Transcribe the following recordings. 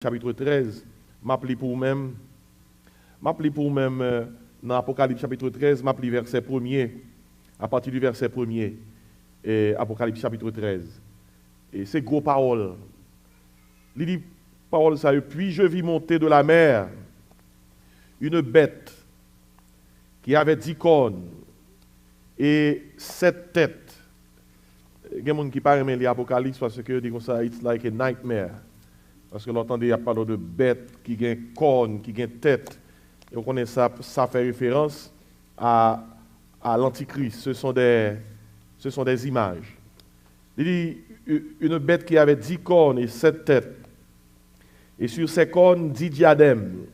chapitre 13, m'appli pour même dans Apocalypse chapitre 13, m'appli verset 1er, à partir du verset 1er, et Apocalypse chapitre 13. Et c'est gros parole. Il dit, parole ça, puis je vis monter de la mer une bête qui avait 10 cornes et 7 têtes. Il y a des gens qui parlent de l'Apocalypse parce que disent ça, it's like a nightmare. Parce que l'entendez, il y a parlé de bêtes qui ont cornes, qui ont tête. Et on connaît ça, ça fait référence à l'Antichrist. Ce sont des images. Il dit, une bête qui avait 10 cornes et 7 têtes. Et sur ces cornes, 10 diadèmes.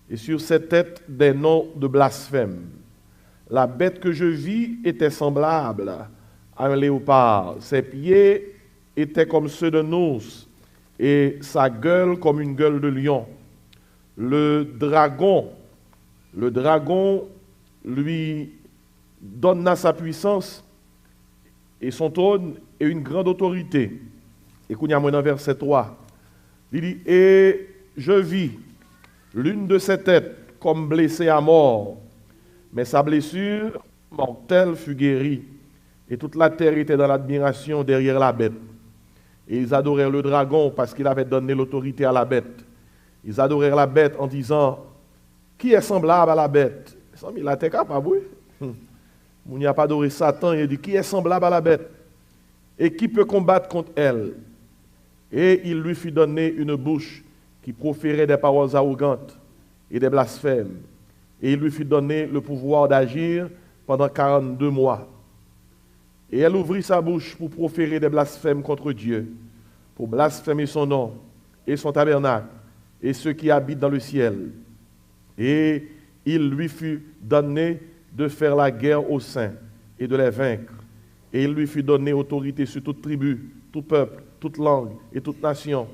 Et sur ces têtes, des noms de blasphème. La bête que je vis était semblable à un léopard. Ses pieds étaient comme ceux d'un ours et sa gueule comme une gueule de lion. Le dragon lui donna sa puissance et son trône et une grande autorité. Et qu'on y a dans verset 3. Il dit, et je vis l'une de ses têtes comme blessée à mort, mais sa blessure mortelle fut guérie. Et toute la terre était dans l'admiration derrière la bête. Et ils adorèrent le dragon parce qu'il avait donné l'autorité à la bête. Ils adorèrent la bête en disant, qui est semblable à la bête? Il a été capable, oui. On n'y a pas adoré Satan, il dit, qui est semblable à la bête? Et qui peut combattre contre elle? Et il lui fut donné une bouche qui proférait des paroles arrogantes et des blasphèmes. Et il lui fut donné le pouvoir d'agir pendant 42 mois. Et elle ouvrit sa bouche pour proférer des blasphèmes contre Dieu, pour blasphémer son nom et son tabernacle et ceux qui habitent dans le ciel. Et il lui fut donné de faire la guerre aux saints et de les vaincre. Et il lui fut donné autorité sur toute tribu, tout peuple, toute langue et toute nation.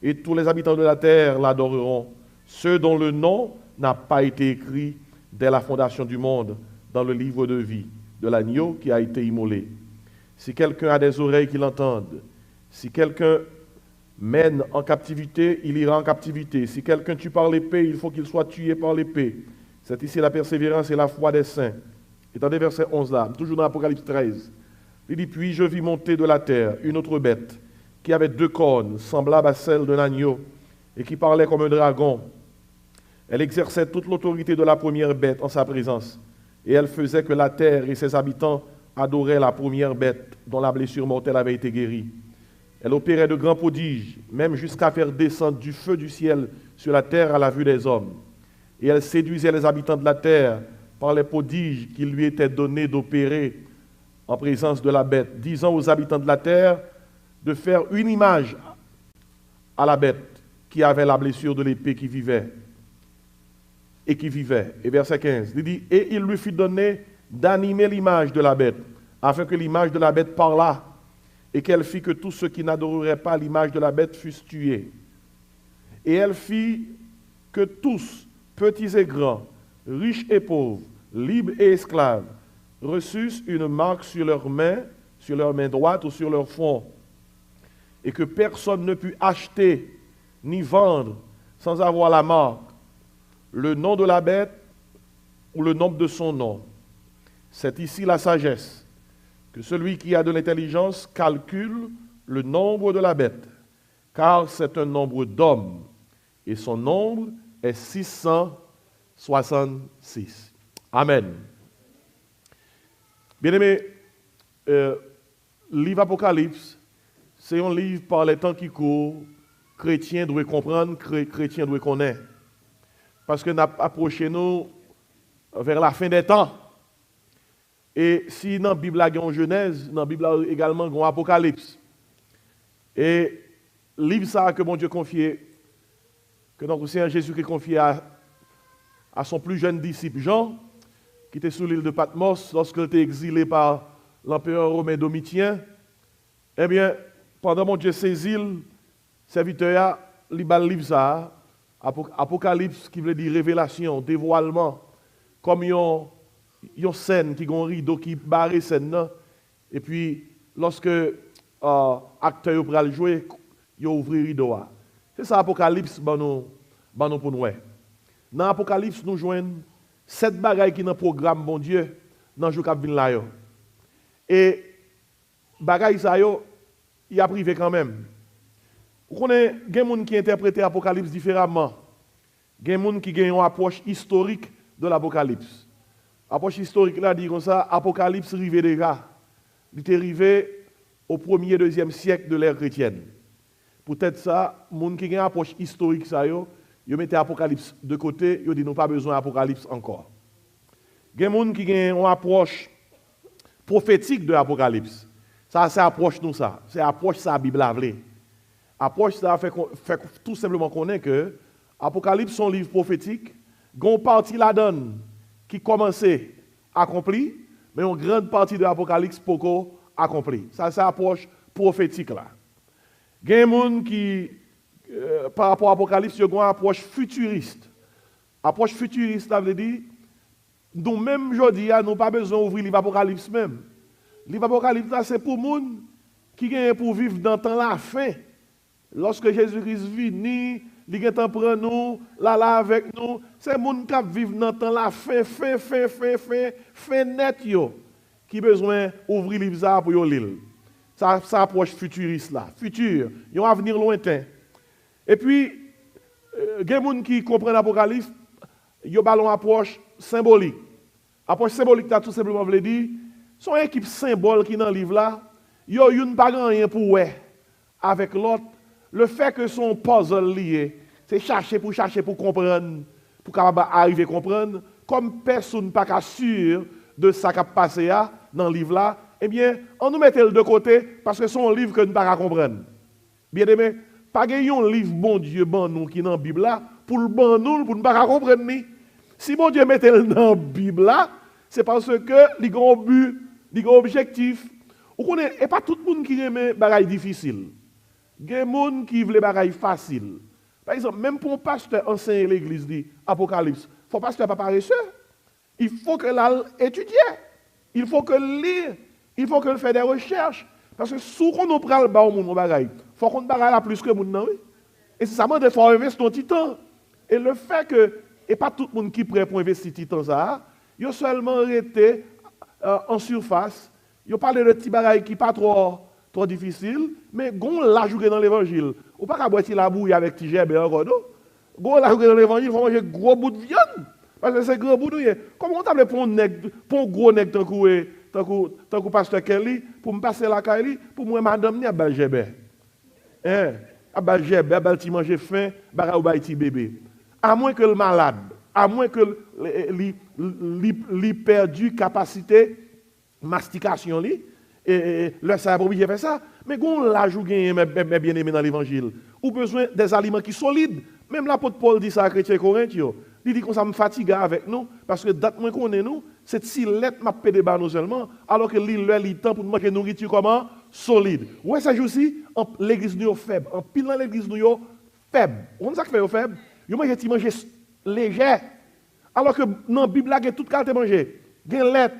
Et tous les habitants de la terre l'adoreront, ceux dont le nom n'a pas été écrit dès la fondation du monde dans le livre de vie de l'agneau qui a été immolé. Si quelqu'un a des oreilles qu'il entende, si quelqu'un mène en captivité, il ira en captivité. Si quelqu'un tue par l'épée, il faut qu'il soit tué par l'épée. C'est ici la persévérance et la foi des saints. Étendez verset 11 là, toujours dans Apocalypse 13. Il dit, puis je vis monter de la terre une autre bête qui avait 2 cornes, semblables à celles d'un agneau, et qui parlait comme un dragon. Elle exerçait toute l'autorité de la première bête en sa présence, et elle faisait que la terre et ses habitants adoraient la première bête dont la blessure mortelle avait été guérie. Elle opérait de grands prodiges, même jusqu'à faire descendre du feu du ciel sur la terre à la vue des hommes. Et elle séduisait les habitants de la terre par les prodiges qu'il lui était donné d'opérer en présence de la bête, disant aux habitants de la terre de faire une image à la bête qui avait la blessure de l'épée qui vivait. Et qui vivait. Et verset 15, il dit, et il lui fut donné d'animer l'image de la bête, afin que l'image de la bête parlât, et qu'elle fit que tous ceux qui n'adoreraient pas l'image de la bête fussent tués. Et elle fit que tous, petits et grands, riches et pauvres, libres et esclaves, reçussent une marque sur leur main droite ou sur leur front, et que personne ne put acheter ni vendre sans avoir la marque, le nom de la bête ou le nom de son nom. C'est ici la sagesse, que celui qui a de l'intelligence calcule le nombre de la bête, car c'est un nombre d'hommes, et son nombre est 666. Amen. Bien-aimés, livre Apocalypse, c'est un livre par les temps qui courent, chrétiens doivent comprendre, chrétiens doivent connaître. Parce que nous approchons vers la fin des temps. Et si dans la Bible, il y a une Genèse, dans la Bible, il y a également un Apocalypse. Et le livre ça que mon Dieu confié, que notre Seigneur Jésus-Christ confié à son plus jeune disciple Jean, qui était sur l'île de Patmos lorsqu'il était exilé par l'empereur romain Domitien, eh bien, pendant mon Dieu saisit le serviteur, il a le livre ça, Apocalypse qui veut dire révélation, dévoilement, comme une scène qui a un rideau qui barre scène. Et puis, lorsque l'acteur va jouer, il ouvre le rideau. C'est ça Apocalypse pour nous pour nous. Dans l'Apocalypse, nous joignons 7 bagailles qui sont dans le programme, bon Dieu, dans le jour qui vient là. Et bagailles ça il y a privé quand même. Vous connaissez, il y a des gens qui interprètent l'Apocalypse différemment. Il y a des gens qui ont une approche historique de l'Apocalypse. L'approche historique là dit comme ça, Apocalypse arrivé déjà. Il est arrivé au 1er, 2e siècle de l'ère chrétienne. Peut-être ça, les gens qui ont une approche historique ça ils mettent l'Apocalypse de côté, ils disent nous pas besoin d'Apocalypse encore. Il y a des gens qui ont une approche prophétique de l'Apocalypse. Ça, c'est approche nous ça. C'est approche ça la Bible a vle. Approche ça fait tout simplement connaître que Apocalypse son livre prophétique, gon partie la donne qui commençait accompli, mais une grande partie de l'Apocalypse poko accompli. Ça c'est approche prophétique là. Il y a des gens qui par rapport à l'Apocalypse, ils ont une approche futuriste. Approche futuriste, ça veut dire, nous même aujourd'hui, nous n'avons pas besoin d'ouvrir l'Apocalypse même. L'Apocalypse, c'est pour les gens qui ont pour vivre dans le temps la fin. Lorsque Jésus-Christ vient, il est en prend nous, là avec nous. C'est les gens qui vivent dans le temps la fin net, qui ont besoin d'ouvrir l'Apocalypse pour l'île. Ça approche futuriste là. Futur, ils ont un avenir lointain. Et puis, il y a des gens qui comprennent l'Apocalypse, ils ont une approche symbolique. Approche symbolique, tu as tout simplement voulu dire, son équipe symbole qui est dans le livre là, ils n'ont pas rien pour ouais avec l'autre. Le fait que son puzzle lié, c'est chercher pour comprendre, pour arriver à comprendre, comme personne n'est pas sûr de ce qui a passé dans le livre là, eh bien, on nous mettait de côté parce que c'est un livre que nous ne pouvons pas comprendre. Bien aimé, pas un livre bon Dieu bon nous qui est dans la Bible là pour le bon nous pour ne pas comprendre ni. Si bon Dieu mettait dans la Bible là, c'est parce que les grands buts, les grands objectifs, vous connaissez, et pas tout le monde qui aime les bagailles difficiles. Il y a des gens qui veulent les bagailles faciles. Par exemple, même pour un pasteur enseigner l'église dit Apocalypse, il faut pasteur pas paresseux. Il faut que l'al étudie. Il faut que lire. Il faut que faire des recherches. Parce que si on nous prend le bas au monde, il faut qu'on bagaille là plus que le monde. Et c'est ça, il faut investir ton temps. Et le fait que, et pas tout le monde qui est prêt pour investir ton temps, ça, il a seulement arrêté en surface. Il a parlé de petits bagailles qui ne sont pas trop difficiles, mais on l'a joué dans l'évangile. On ne peut pas boire la bouille avec petit gerbe encore. On l'a joué dans l'évangile, il faut manger un gros bout de viande. Parce que c'est un gros bout de viande. Comment on t'a pour un gros nègre tant que pasteur Kelly, pour me passer la caille, pour moi, madame, ni à Balgebe. À Balgebe, à Balti manger faim, à Balti bébé. À moins que le malade, à moins que l'y perdu capacité mastication, et le ça pas obligé de faire ça. Mais on l'a joué bien aimé dans l'évangile. Ou besoin des aliments qui sont solides. Même l'apôtre Paul dit ça à chrétien Corinthiens. Il dit qu'on ça me fatigue avec nous, parce que date moins qu'on est nous, c'est si lettre m'a pédé bas nous seulement, alors que l'île temps pour manger nourriture comment solide. Ouais, ça joue aussi, l'église nous est faible. En pile dans l'église nous est faible. On sait que fait faible. Yo manger léger. Alors que dans la Bible, il y a toute qualité manger. Il y a lettre,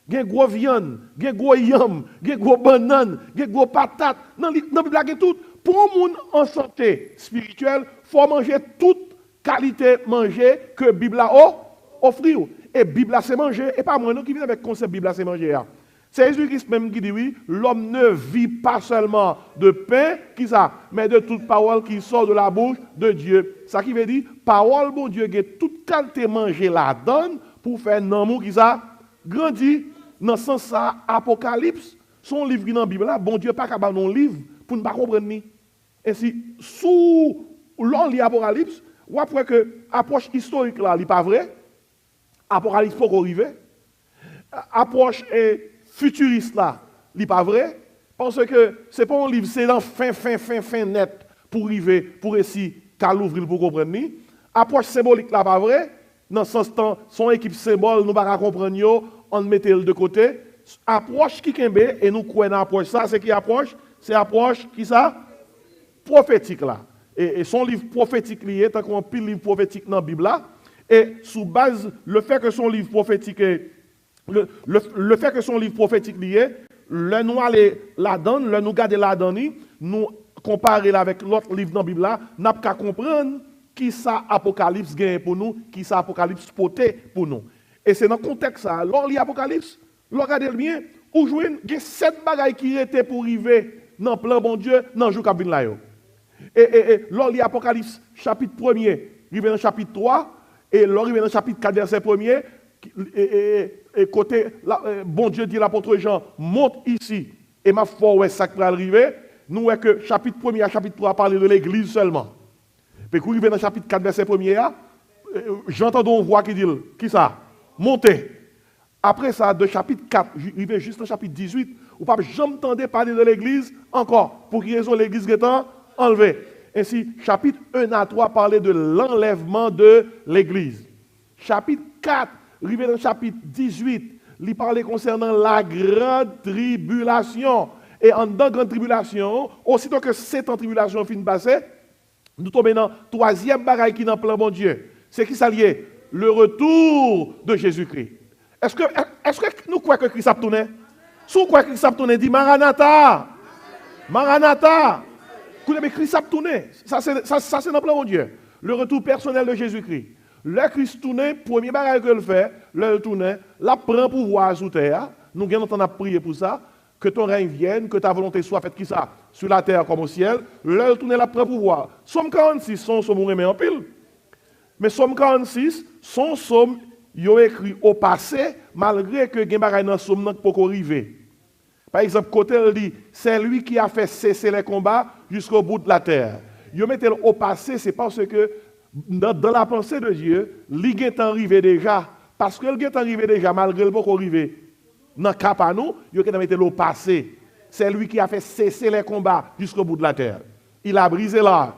il y a gros viande, il y a gros yam, il y a gros banane, il y a gros patate. Dans la Bible, il y a tout. Pour un monde en santé spirituelle, il faut manger toute qualité manger que la Bible a offre. Et la Bible c'est manger, et pas moi qui vient avec le concept Bible c'est manger. C'est Jésus-Christ même qui dit oui, l'homme ne vit pas seulement de pain, qui ça, mais de toute parole qui sort de la bouche de Dieu. Ça qui veut dire, parole, bon Dieu, qui toute qualité manger la donne pour faire un amour qui ça grandit. Dans le sens ça, Apocalypse, son livre qui est dans la Bible, là, bon Dieu pas capable de livre pour ne pas comprendre ni. Et si, sous l'on lit Apocalypse, ou après que l'approche historique là, n'est pas vrai, Apocalypse faut arriver. Approche futuriste là, n'est pas vrai, parce que c'est pas un livre, c'est dans fin net pour arriver, pour essayer qu'à l'ouvrir pour comprendre ni. Approche symbolique là, pas vrai, dans ce sens temps, son équipe symbole, nous pas comprendre, on mettait de côté. Approche qui kembe, et nous croyons dans approche ça, c'est qui approche? C'est approche qui ça? Prophétique là. Et son livre prophétique lié, tant qu'on pile livre prophétique dans la Bible là, et sous base, le fait que son livre prophétique est, le fait que son livre prophétique lié, le nous aller la donne, le nous garder la donne, nous comparer avec l'autre livre dans la Bible, nous n'avons qu'à comprendre qui ça Apocalypse gagne pour nous, qui ça Apocalypse poté pour nous. Et c'est dans le contexte ça, lors de l'Apocalypse, regardez bien, où jouez, il y a 7 bagailles qui étaient pour arriver dans le plan bon Dieu, dans le jour qui vient là. Et lors de l'Apocalypse, chapitre 1er, il vient dans le chapitre 3, et lors il vient dans le chapitre 4, verset 1er, et côté, bon Dieu dit l'apôtre Jean, monte ici, et ma foi, où est ça qui va arriver, nous voyons que chapitre 1er à chapitre 3 parle de l'église seulement. Puis quand il vient dans le chapitre 4, verset 1er, j'entends une voix qui dit, qui ça? Montez. Après ça, de chapitre 4, il vient juste au chapitre 18, ou pas jamais entendu parler de l'église encore, pour qui raison l'église est enlevée. Ainsi, chapitre 1 à 3 parlait de l'enlèvement de l'église. Chapitre 4, arrivé dans le chapitre 18, il parlait concernant la grande tribulation. Et en dans la grande tribulation, aussitôt que cette tribulation finit de passer, nous tombons dans le 3e bagaille qui est dans le plan bon Dieu. C'est qui ça lié? Le retour de Jésus-Christ. Est-ce que nous croyons que Christ a tourné? Si vous croyez que Christ a tourné, dit Maranatha. Maranatha. Mais Christ a tourné. Ça, c'est dans le plan bon Dieu. Le retour personnel de Jésus-Christ. Le Christ tourné, premier bagage que le fait, le tourné, la prend pouvoir sous terre. Nous avons prié pour ça. Que ton règne vienne, que ta volonté soit faite qui ça, sur la terre comme au ciel. Le tourné, la prend pouvoir. Somme 46, son somme remet en pile. Mais Somme 46, son somme, il a écrit au passé, malgré que il y a un somme qui peut arriver. Par exemple, côté il dit, c'est lui qui a fait cesser les combats jusqu'au bout de la terre. Il met au passé, c'est parce que dans la pensée de Dieu, il est arrivé déjà. Parce que il est arrivé déjà, malgré le peut arriver. Dans le cas à nous, il a mis au passé. C'est lui qui a fait cesser les combats jusqu'au bout de la terre. Il a brisé l'arc,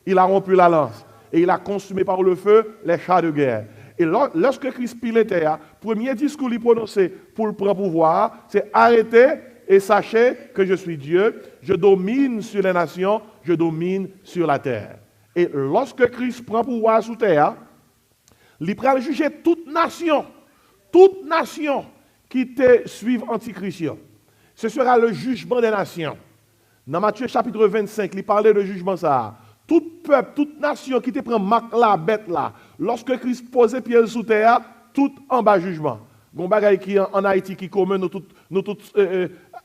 il a rompu la lance, et il a consumé par le feu les chars de guerre. Et lorsque Christ pile terre, premier discours qu'il prononçait pour le prendre pouvoir, c'est arrêtez et sachez que je suis Dieu, je domine sur les nations, je domine sur la terre. Et lorsque Christ prend pouvoir sous terre, il prend juger toute nation qui te suivent antichrist. Ce sera le jugement des nations. Dans Matthieu chapitre 25, il parlait de jugement ça. Tout peuple, toute nation qui te prend marque la bête là, lorsque Christ posait pied sous terre, tout en bas jugement. Gon bagay qui en Haïti qui commun nous tous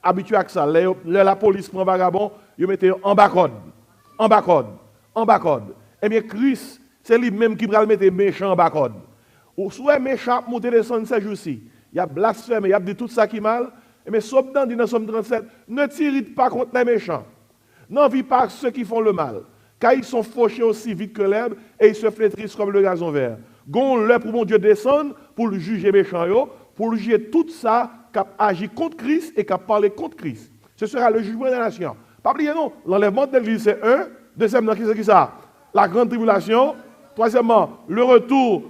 habitués à ça. La police prend vagabond, ils mettent en bas code. En bas code. En bas code. Eh bien Christ, c'est lui-même qui va mettre méchant en bas code. Ou soit méchant monter descendre ces jours-ci. Il y a blasphème, il y a dit tout ça qui est mal. Mais sauf dans le Somme 37, ne tirez pas contre les méchants. N'envie pas ceux qui font le mal. Car ils sont fauchés aussi vite que l'herbe et ils se flétrissent comme le gazon vert. Gon l'heure pour mon Dieu descendre pour le juger méchant, pour juger tout ça qui a agi contre Christ et qui a parlé contre Christ. Ce sera le jugement des nations. Pas oublier non, l'enlèvement de l'église c'est un. Deuxièmement, qui c'est qui ça? La grande tribulation. Troisièmement, le retour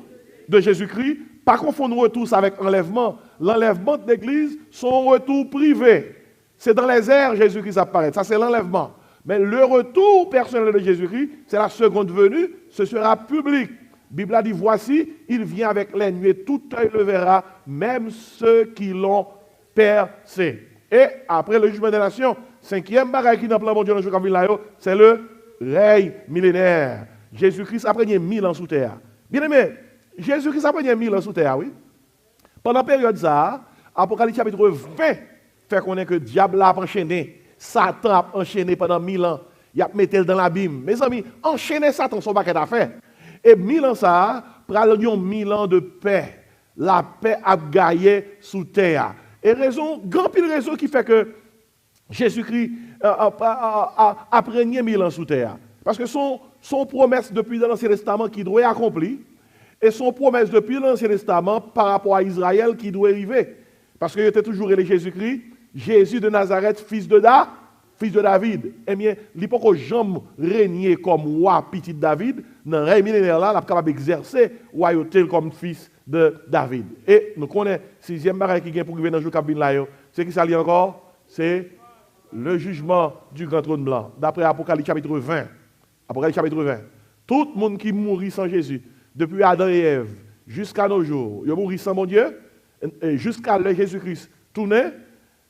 de Jésus-Christ. Pas confondre retour ça avec enlèvement. L'enlèvement de l'église, son retour privé. C'est dans les airs Jésus-Christ apparaît. Ça c'est l'enlèvement. Mais le retour personnel de Jésus-Christ, c'est la seconde venue, ce sera public. La Bible a dit, voici, il vient avec les nuées, tout œil le verra, même ceux qui l'ont percé. Et après le jugement des nations, 5e bagaille qui est dans le plan bon Dieu, c'est le règne millénaire. Jésus-Christ a pris 1000 ans sous terre. Bien aimé, Jésus-Christ a pris 1000 ans sous terre, oui. Pendant la période ça, Apocalypse chapitre 20 fait connaître que le diable a enchaîné. Satan a enchaîné pendant 1000 ans. Il a mis dans l'abîme. Mes amis, enchaîner Satan, son paquet d'affaires. Et 1000 ans ça, pralognon 1000 ans de paix. La paix a gagné sous terre. Et raison, grand pile raison qui fait que Jésus-Christ a prégné 1000 ans sous terre. Parce que son promesse depuis l'Ancien Testament qui doit être accomplie, et son promesse depuis l'Ancien Testament par rapport à Israël qui doit arriver. Parce qu'il était toujours les Jésus-Christ, Jésus de Nazareth, fils de David. Eh bien, il ne peut pas jamais régner comme roi petit de David. Dans le règne millénaire là, il est capable d'exercer royauté comme fils de David. Et nous connaissons le 6e barrage qui vient pour arriver dans le jour cabine là. C'est qui ça lit encore? C'est le jugement du grand trône blanc. D'après Apocalypse chapitre 20. Apocalypse chapitre 20. Tout le monde qui mourit sans Jésus, depuis Adam et Ève, jusqu'à nos jours, il mourit sans mon Dieu, jusqu'à le Jésus-Christ tourné,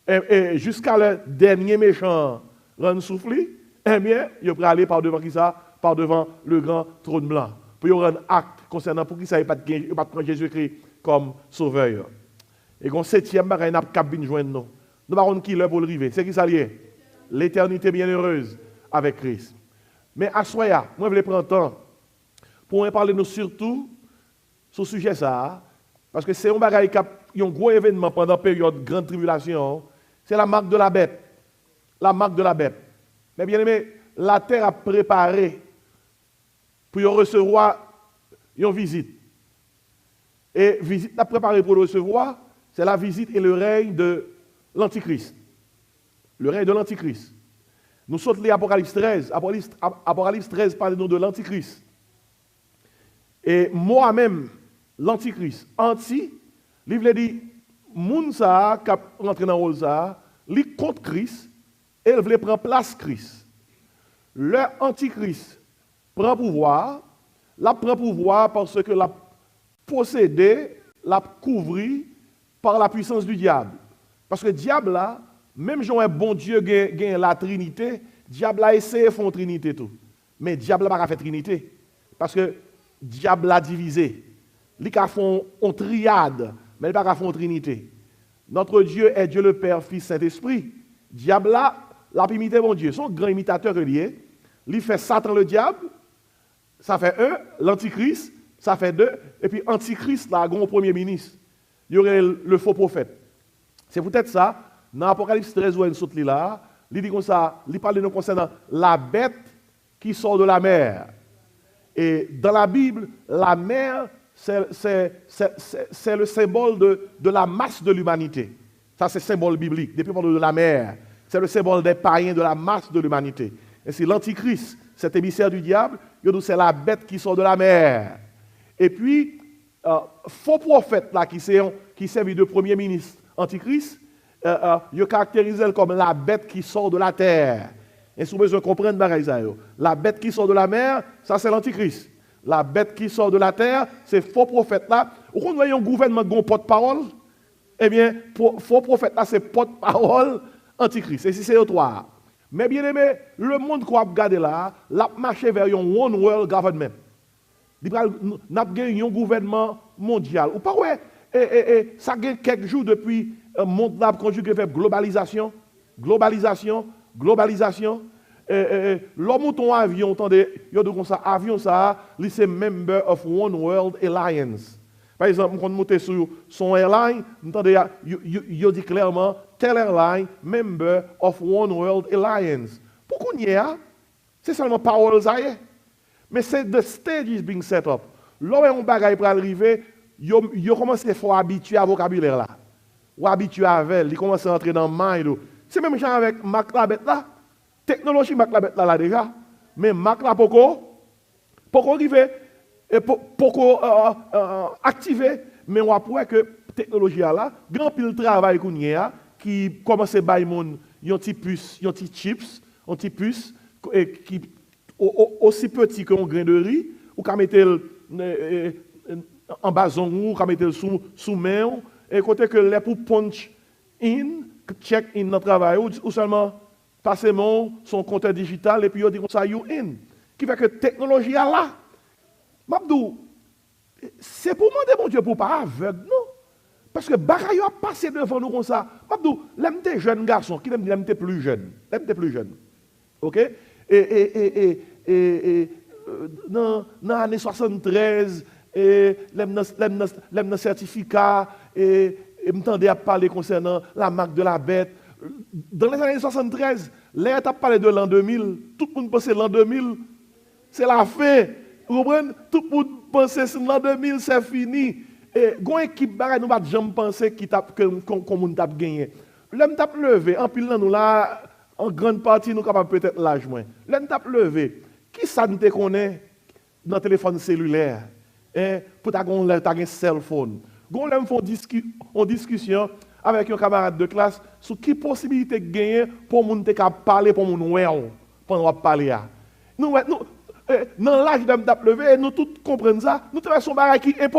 et jusqu'à le dernier méchant rendre soufflé, eh bien, il peut aller par devant qui ça? Par devant le grand trône blanc. Pour y rendre acte concernant pour qui ça, il pas prendre Jésus-Christ comme sauveur. Et qu'on septième bagaille n'a pas bien joindre nous. Nous ne qui l'heure pour le river. C'est qui ça lié? L'éternité bienheureuse avec Christ. Mais à soya, moi je voulais prendre temps pour en parler nous surtout sur ce sujet ça, parce que c'est un bagaille qui a un gros événement pendant la période de grande tribulation, c'est la marque de la bête. La marque de la bête. Mais bien aimé, la terre a préparé pour recevoir une visite. Et visite a préparé pour le recevoir, c'est la visite et le règne de l'Antichrist. Le règne de l'Antichrist. Nous sommes les Apocalypse 13. Apocalypse 13 parle de l'Antichrist. Et moi-même, l'Antichrist, livre dit, Mounsa, qui rentre dans le rôle ça, il contre Christ, et il veut prendre place Christ. Le Antichrist prend pouvoir, la prend pouvoir parce que la possédé, la couvri par la puissance du diable. Parce que le diable là, même si un bon Dieu gagne la Trinité, le diable a essayé de faire Trinité tout. Mais le diable n'a pas fait Trinité. Parce que le diable a divisé. Il a fait une triade, mais il n'a pas fait une Trinité. Notre Dieu est Dieu le Père, Fils, Saint-Esprit. Le diable là, l'a imité mon Dieu. Son grand imitateur relié, il fait Satan le diable, ça fait un, l'Antichrist, ça fait deux, et puis Antichrist, là, grand premier ministre. Il y aurait le faux prophète. C'est peut-être ça, dans Apocalypse 13, où il saute là, il dit comme ça, il parle de nous concernant la bête qui sort de la mer. Et dans la Bible, la mer, c'est le symbole de la masse de l'humanité. Ça, c'est le symbole biblique. Depuis qu'on parle de la mer, c'est le symbole des païens de la masse de l'humanité. Et c'est l'Antichrist, cet émissaire du diable, c'est la bête qui sort de la mer. Et puis, faux prophète là, qui servit de premier ministre Antichrist, il caractérise comme la bête qui sort de la terre. Et si vous besoin de comprendre, la bête qui sort de la mer, ça c'est l'Antichrist. La bête qui sort de la terre, c'est faux prophète là. Vous voyez un gouvernement qui a un porte-parole, eh bien, faux prophète là, c'est porte-parole Antichrist. Et si c'est trois. Mais bien aimé, le monde qu'on a regardé là, l'a marché vers un one world government. Il n'a pas un gouvernement mondial. Ou pas ouais, ça a quelques jours depuis le monde là conjugué vers globalisation. L'homme ou ton avion, attendez, avion ça, c'est member of One World Alliance. Par exemple, quand on monte sur son airline, il dit clairement, tel airline, member of One World Alliance. Pourquoi il y a? C'est seulement parole ça y est. Mais c'est the stage is being set up. Lorsqu'on un bagage pour arriver, il commence à faut habituer à vocabulaire là. Ou habituer avec, il commence à entrer dans le mind. C'est même chose avec Mac Labette là. Technologie Mac Labette là déjà. Mais Mac là pourquoi arriver et pourquoi activer, mais on voit que technologie là, grand pile travail qu'on y a qui commence à bailler mon yon petit puce, yon petit chips, yon petit puce qui aussi petit qu'un grain de riz ou qu'à mettre en bazon ou qu'à mettre sous main et côté que les pour punch in, check in dans travail ou seulement passer son compte digital et puis on dit ça you in qui fait que technologie là. Mabdou, c'est pour demander mon Dieu pour pas aveugle, non? Parce que bagaille a passé devant nous comme ça. Mabdou, l'aime des jeunes garçons, qui l'aime des plus jeunes. L'aime des plus jeunes. OK? Dans l'année 73, l'aime certificat, et m'entendait à parler concernant la marque de la bête. Dans les années 73, l'air a parlé de l'an 2000. Tout le monde pensait l'an 2000, c'est la fin. Vous comprenez? Tout le monde pensait que l'an 2000, c'est fini. Et une équipe, nous ne pouvons jamais penser qu'on monde tape gagné. L'homme tape levé, en pile nous là, en grande partie, nous sommes peut-être l'âge moins. L'homme tape levé. Qui ça nous connaît dans le téléphone cellulaire? Pour un cell phone. L'homme fait une discussion avec un camarade de classe sur qui possibilité de gagner pour nous parler, pour nous pendant parler. Dans l'âge d'homme tape levé, nous tous comprenons ça. Nous travaillons sur un bagage qui est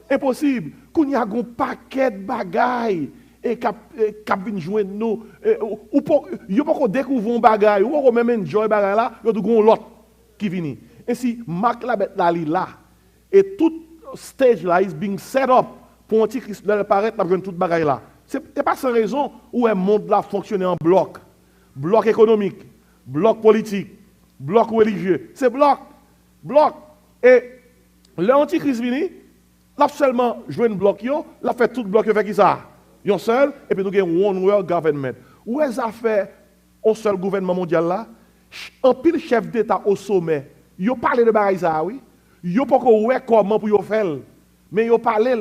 impossible. Qu'on y a un paquet de bagailles. et cap vinn joindre nous ou pas yo pas découvrir un bagage ou pas même enjoy bagage là, yo gon l'autre qui vini. Ainsi Marc la bête là et tout stage là is being set up pour Antichrist là paraître n'a joindre tout bagage là. C'est pas sans raison où un monde là fonctionner en bloc. Bloc économique, bloc politique, bloc religieux. C'est bloc. Et l'Antichrist vini, là seulement jouer un bloc yo, l'a fait tout bloc fait qui ça? Yon seul et puis nous avons one world government. Où est-ce a fait un seul gouvernement mondial là? Un pile chef d'État au sommet. Yo parlé de bagaille ça oui. Yo pas ko ouais comment pour yo faire. Mais yo parlé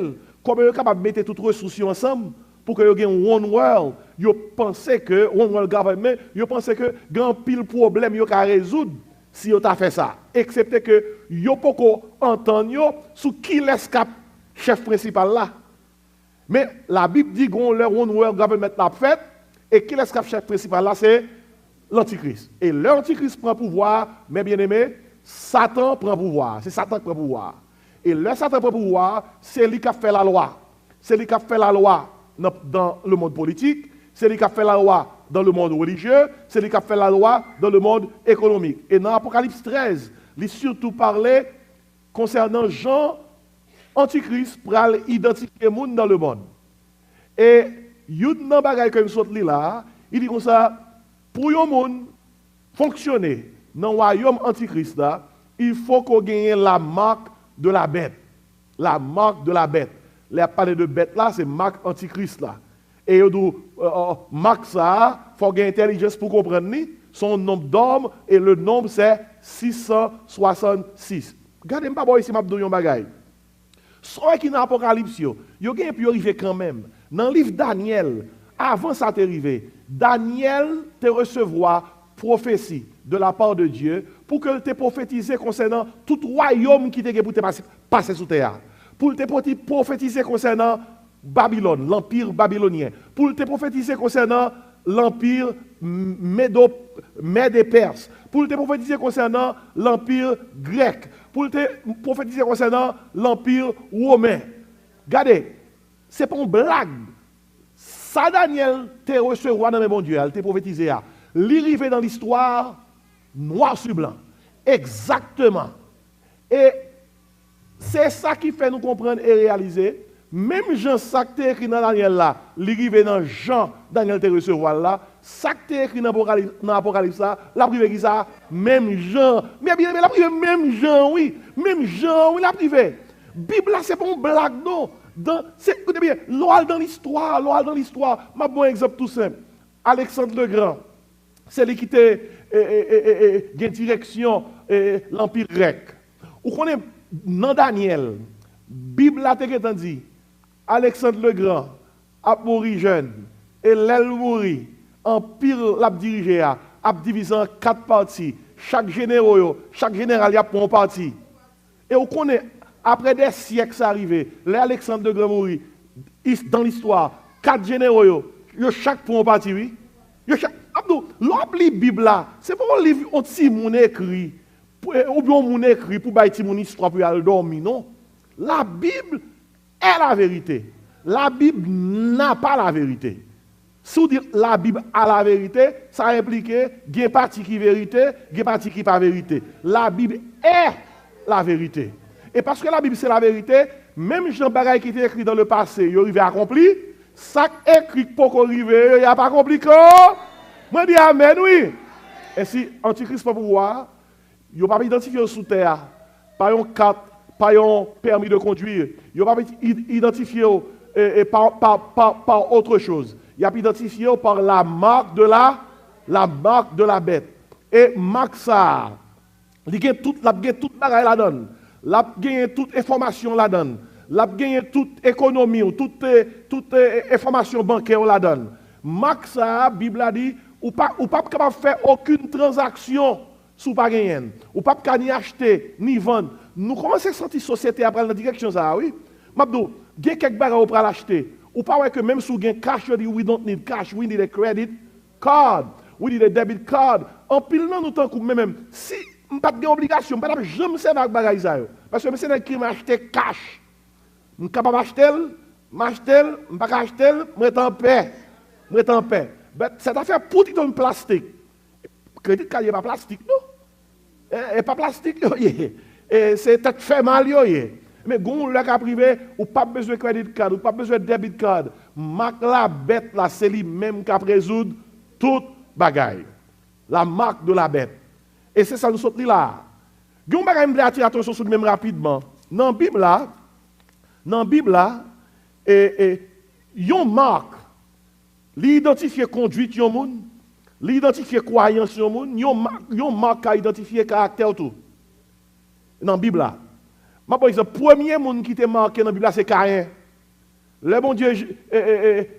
comment yo capable mettre toutes ressources ensemble pour que yo gagne one world. Yo pensait que one world government, yo pensait que grand pile problème yo ka résoudre si yo t'a fait ça. Excepté que yo pas ko entendre yo sous qui l'escape chef principal là. Mais la Bible dit qu'on leur one world government l'a fait et qui l'escape chef principal là c'est l'Antichrist. Et l'Antichrist prend pouvoir, mes bien-aimés, Satan prend pouvoir. C'est Satan qui prend pouvoir. Et le Satan prend pouvoir, c'est lui qui a fait la loi. C'est lui qui a fait la loi dans le monde politique, c'est lui qui a fait la loi dans le monde religieux, c'est lui qui a fait la loi dans le monde économique. Et dans Apocalypse 13, il surtout parlait concernant Jean, Antichrist, pour identifier les gens dans le monde. Et il y a un bagage que nous là, il dit comme ça, pour les gens fonctionner dans le royaume Antichrist, là, il faut qu'on gagne la marque de la bête. La marque de la bête. Les parler de bête là, c'est marque Antichrist là. Et marque ça, il faut gagner intelligence pour comprendre son nombre d'hommes et le nombre c'est 666. Regardez pas ici m'a donné un bagage. Soit qui dans Apocalypse yo gagne puis arriver quand même. Dans le livre Daniel, avant ça t'arriver, Daniel te recevra prophétie de la part de Dieu pour que te prophétiser concernant tout royaume qui te pour te passer sous terre. Pour te prophétiser concernant Babylone, l'empire babylonien. Pour te prophétiser concernant l'empire Mède et Perse. Pour te prophétiser concernant l'empire grec. Pour te prophétiser concernant l'empire romain. Regardez, c'est pas une blague. Ça, Daniel, te recevra dans mes bons dieux, elle te prophétisé. L'arrivée dans l'histoire, noir sur blanc. Exactement. Et c'est ça qui fait nous comprendre et réaliser. Même Jean, ça qui est écrit dans Daniel là, l'arrivée dans Jean, Daniel te recevoir là, ça qui est écrit dans l'Apocalypse là, la privée qui ça, même Jean. Mais bien, la privée, même Jean, oui. Même Jean, oui, la privée. Bible là, c'est pas une blague, non. Écoutez bien, l'oral dans l'histoire. Ma bon exemple tout simple. Alexandre le Grand, c'est lui qui était en direction l'Empire grec. Vous connaissez dans Daniel, Bible a dit, Alexandre le Grand a mouru jeune, et l'aile mouru, Empire l'a dirigé, a divisé en 4 parties. Chaque général a pour un parti. Et vous connaissez, après des siècles, ça arrivé, l'Alexandre le Grand mouru, dans l'histoire, 4 généraux, chaque pour un parti, oui. L'homme lit Bible là, c'est pas un livre aussi mon écrit, ou bien mon écrit pour bâtir mon histoire pour aller dormir, non. La Bible est la vérité. La Bible n'a pas la vérité. Si vous dites la Bible a la vérité, ça implique qu'il y a une partie qui est vérité, il y a une partie qui n'est pas vérité. La Bible est la vérité. Et parce que la Bible c'est la vérité, même Jean Bagaille qui était écrit dans le passé, il est arrivé accompli. Ça écrit pour qu'on arrive, il n'y a pas accompli quand. Moi je dis amen, oui. Et si Antichrist pas pouvoir, il n'y a pas identifié sous terre, pas un carte, pas un permis de conduire, il n'y a pas identifié par autre chose. Il y a identifié par la marque de la bête. Et marque ça, il y a toute bagaille la donne. La gagne toute information la donne. La gagne toute économie, toute information bancaire la donne. Marque ça, Bible a dit, ou pas capable faire aucune transaction sous pas gagner. Ou pas capable ni acheter ni vendre. Nous commençons à sentir société après dans la direction ça, oui. Mabdou, il y a quelques bagages pour l'acheter. Ou pas ouais que même si vous avez cash, we don't need cash, we need a credit card, we need a debit card. En pile non nous tant même si pas de obligation, pas jamais servir avec bagage ça. Parce que c'est un crime acheter cash. Je suis capable d'acheter m'acheter, m'pas acheter, m'être en paix. M'être en paix. Cette affaire pour ton plastique. Crédit card n'est pas plastique, non? Et pas plastique, et c'est peut-être fait mal, mais gon le cas privé, ou pas besoin de crédit card, ou pas besoin de debit card. Marque la bête là, c'est lui même qui a résoudre toute bagaille. La marque de la bête. Et c'est ça nous sommes là. Gon bagaille me attirer attention sur même rapidement. Dans la Bible là, yon marque l'identifier conduite yon moun, l'identifier croyance yon moun, yon marque à identifier caractère tout. Dans la Bible là. Par exemple, le premier monde qui était marqué dans la Bible c'est Caïn. Le bon Dieu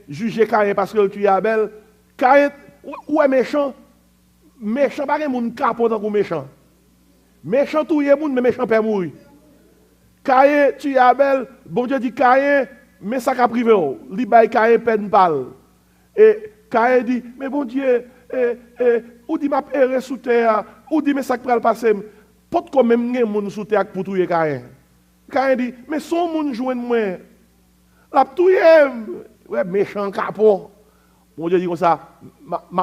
jugeait Caïn parce que le tué Abel. Caïn, ou est méchant? Méchant, pas un monde capot dans le méchant. Méchant tout est monde, mais méchant peut mourir. Caïn tué Abel, bon Dieu dit Caïn, mais ça qu'a privé. Il baille Caïn peine pâle. Et Caïn dit, mais bon Dieu, ou dit m'a erré sous terre, ou dit mais ça va passer. Pas comme même un monde sous terre pour tuer Caïn. Caïn dit, mais son monde joue moi. La tuer, ouais, méchant capot. Bon Dieu dit comme ça,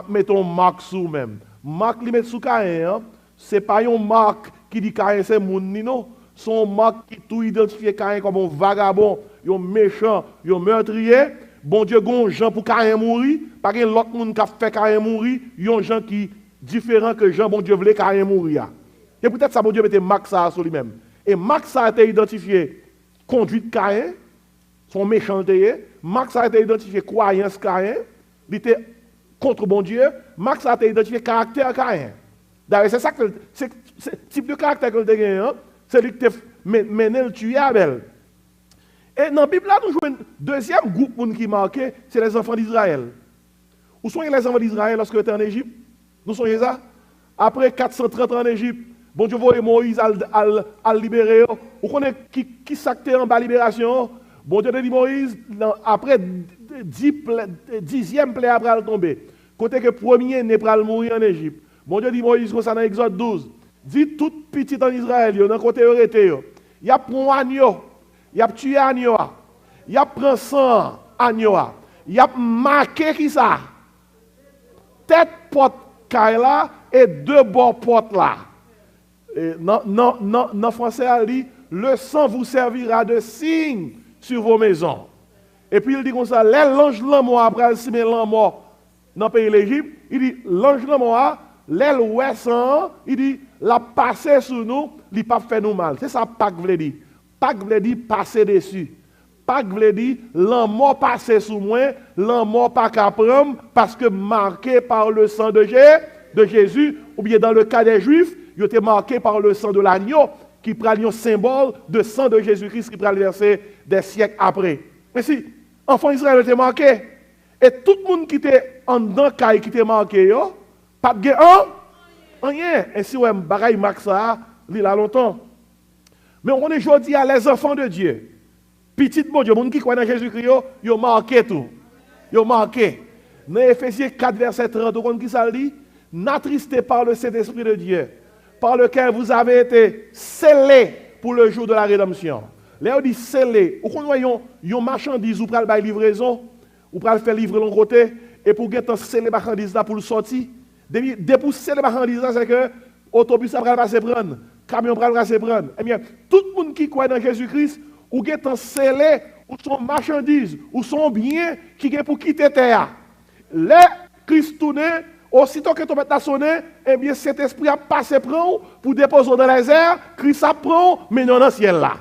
mettons marque sous même. Marque li met sous Caïn, c'est pas une marque qui dit Caïn c'est monde ni non. Son marque qui tout identifie Caïn comme un vagabond, un méchant, un meurtrier. Bon Dieu gon Jean pour Caïn mourir, pas que l'autre monde qui a fait Caïn mourir, yon Jean qui différent que Jean bon Dieu voulait Caïn mourir. Et peut-être ça bon Dieu mettait marque ça sur lui-même. Et marque ça a été identifié conduite Caïn, son méchanceté, marque ça a été identifié croyance Caïn, il était contre bon Dieu, marque ça a été identifié caractère Caïn. D'ailleurs c'est ça que c'est type de caractère que le gagne, c'est lui qui t'a mené le tuer Abel. Et dans la Bible, là, nous jouons un deuxième groupe qui est marqué, c'est les enfants d'Israël. Où sont les enfants d'Israël lorsque ils étaient en Égypte? Nous sommes ça? Après 430 ans en Égypte, bon Dieu voit Moïse à libérer. Vous connaissez qui s'actait en bas libération? Bon Dieu dit Moïse, après 10e plaie après tomber. Côté que premier n'est pas mourir en Égypte. Bon Dieu dit Moïse, comme ça dans Exode 12. Dit tout petit en Israël, dans côté arrêté. Il y a pour agneau. Il a tué agneau. Il a pris sang agneau. Il a marqué qui ça? Tête porte là et deux bords porte là. Non, français a dit, le sang vous servira de signe sur vos maisons. Et puis il dit comme ça, l'ange l'amour après le signe l'amour dans le pays de l'Égypte, il dit l'ange l'amour, l'aile ouais sang, il dit la passer sur nous, il pas fait nous mal. C'est ça Pâques veut dire. Pâques veut dire passer dessus. Pâques veut dire l'amour passer sur moi, l'amour pas qu'à prendre parce que marqué par le sang de Jésus, ou bien dans le cas des Juifs, il était marqué par le sang de l'agneau, qui prend un symbole de sang de Jésus-Christ qui prend le verset des siècles après. Mais si, enfant Israël était marqué, et tout le monde qui était en dedans, qui était marqué, pas de rien. Ainsi, ouais, bagaille marque ça, il a longtemps. Mais on est aujourd'hui à les enfants de Dieu. Petit bon Dieu, les gens qui croient dans Jésus-Christ, ils ont marqué tout. Ils ont marqué. Dans Éphésiens 4, verset 30, vous comprenez qui ça dit? N'attristez par le Saint-Esprit de Dieu, par lequel vous avez été scellés pour le jour de la rédemption. Là, on dit scellés. Vous connaissez une marchandise, vous prenez la livraison, vous prenez faire livrer l'autre côté, et pour que vous scellez la marchandise là pour le sortir. Depuis pour sceller la marchandise là, c'est que l'autobus va passer prendre, camion va passer prendre. Eh bien, tout le monde qui croit dans Jésus-Christ, ou qui est scellé, ou son marchandise, ou son bien qui est pour quitter terre. Le Christ tourne, aussitôt que tu vas sonner, eh bien cet esprit a passé prend pour déposer dans les airs, Christ apprend, mais non dans le ciel là.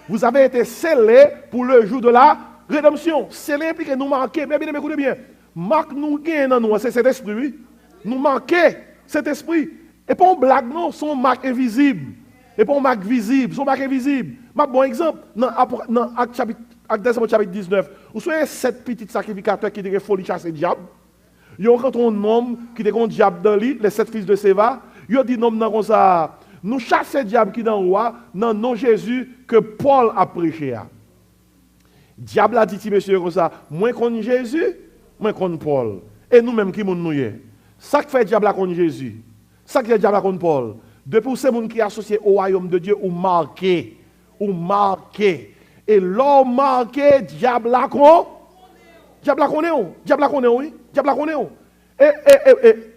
Vous avez été scellés pour le jour de la rédemption. Scellé implique nous manquer, mais bien, écoutez bien, marque nous gagne dans nous, c'est cet esprit, oui. Nous manquer cet esprit. Et pas une blague, non, son marque invisible. Et pas une marque visible, son marque invisible. Un bon exemple, dans Acte chapitre 19, vous savez 7 petits sacrificateurs qui étaient folie chasser le diable. Ils ont rencontré un homme qui était un diable dans l'île, les 7 fils de Séva. Ils ont dit non, comme ça, nous chassons le diable qui est dans le roi, dans le nom de Jésus que Paul a prêché. Diable a dit, monsieur, comme ça, moins contre Jésus, moins contre Paul. Et nous-mêmes qui nous ça qui fait diable contre Jésus, ça qui fait diable contre Paul. Depuis ces gens qui sont associés au royaume de Dieu, ou marqué. Et Et l'homme marqué, diable la con. Diable la connaît, diable la connaît, oui. Diable la connaît.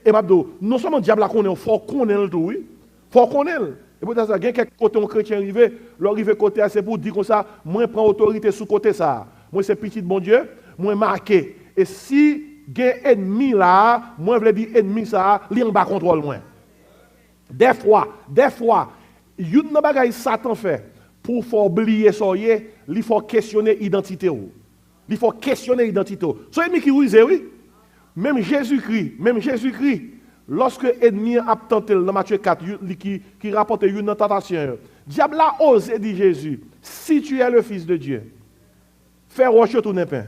Et Mabdo, non seulement diable la connaît, il faut connaître le tout, oui. Il faut connaître. Et peut-être ça, il y a quelques côtés un chrétien arrivé, l'arrivé côté, c'est pour dire comme ça, moi, je prends autorité sous côté ça. Moi, c'est petit bon Dieu, moi, marqué. Et si il y a un ennemi là, moi, je veux dire ennemi ça, il y a un contrôle, moi. Des fois, il y a une bagaille Satan fait pour faire oublier ça, il faut questionner l'identité. Il faut questionner l'identité. C'est l'ennemi qui vous dit, oui. Même Jésus-Christ, lorsque l'ennemi a tenté dans Matthieu 4, qui rapporte une tentation, diable a osé dire Jésus, si tu es le Fils de Dieu, fais rocher ton pain.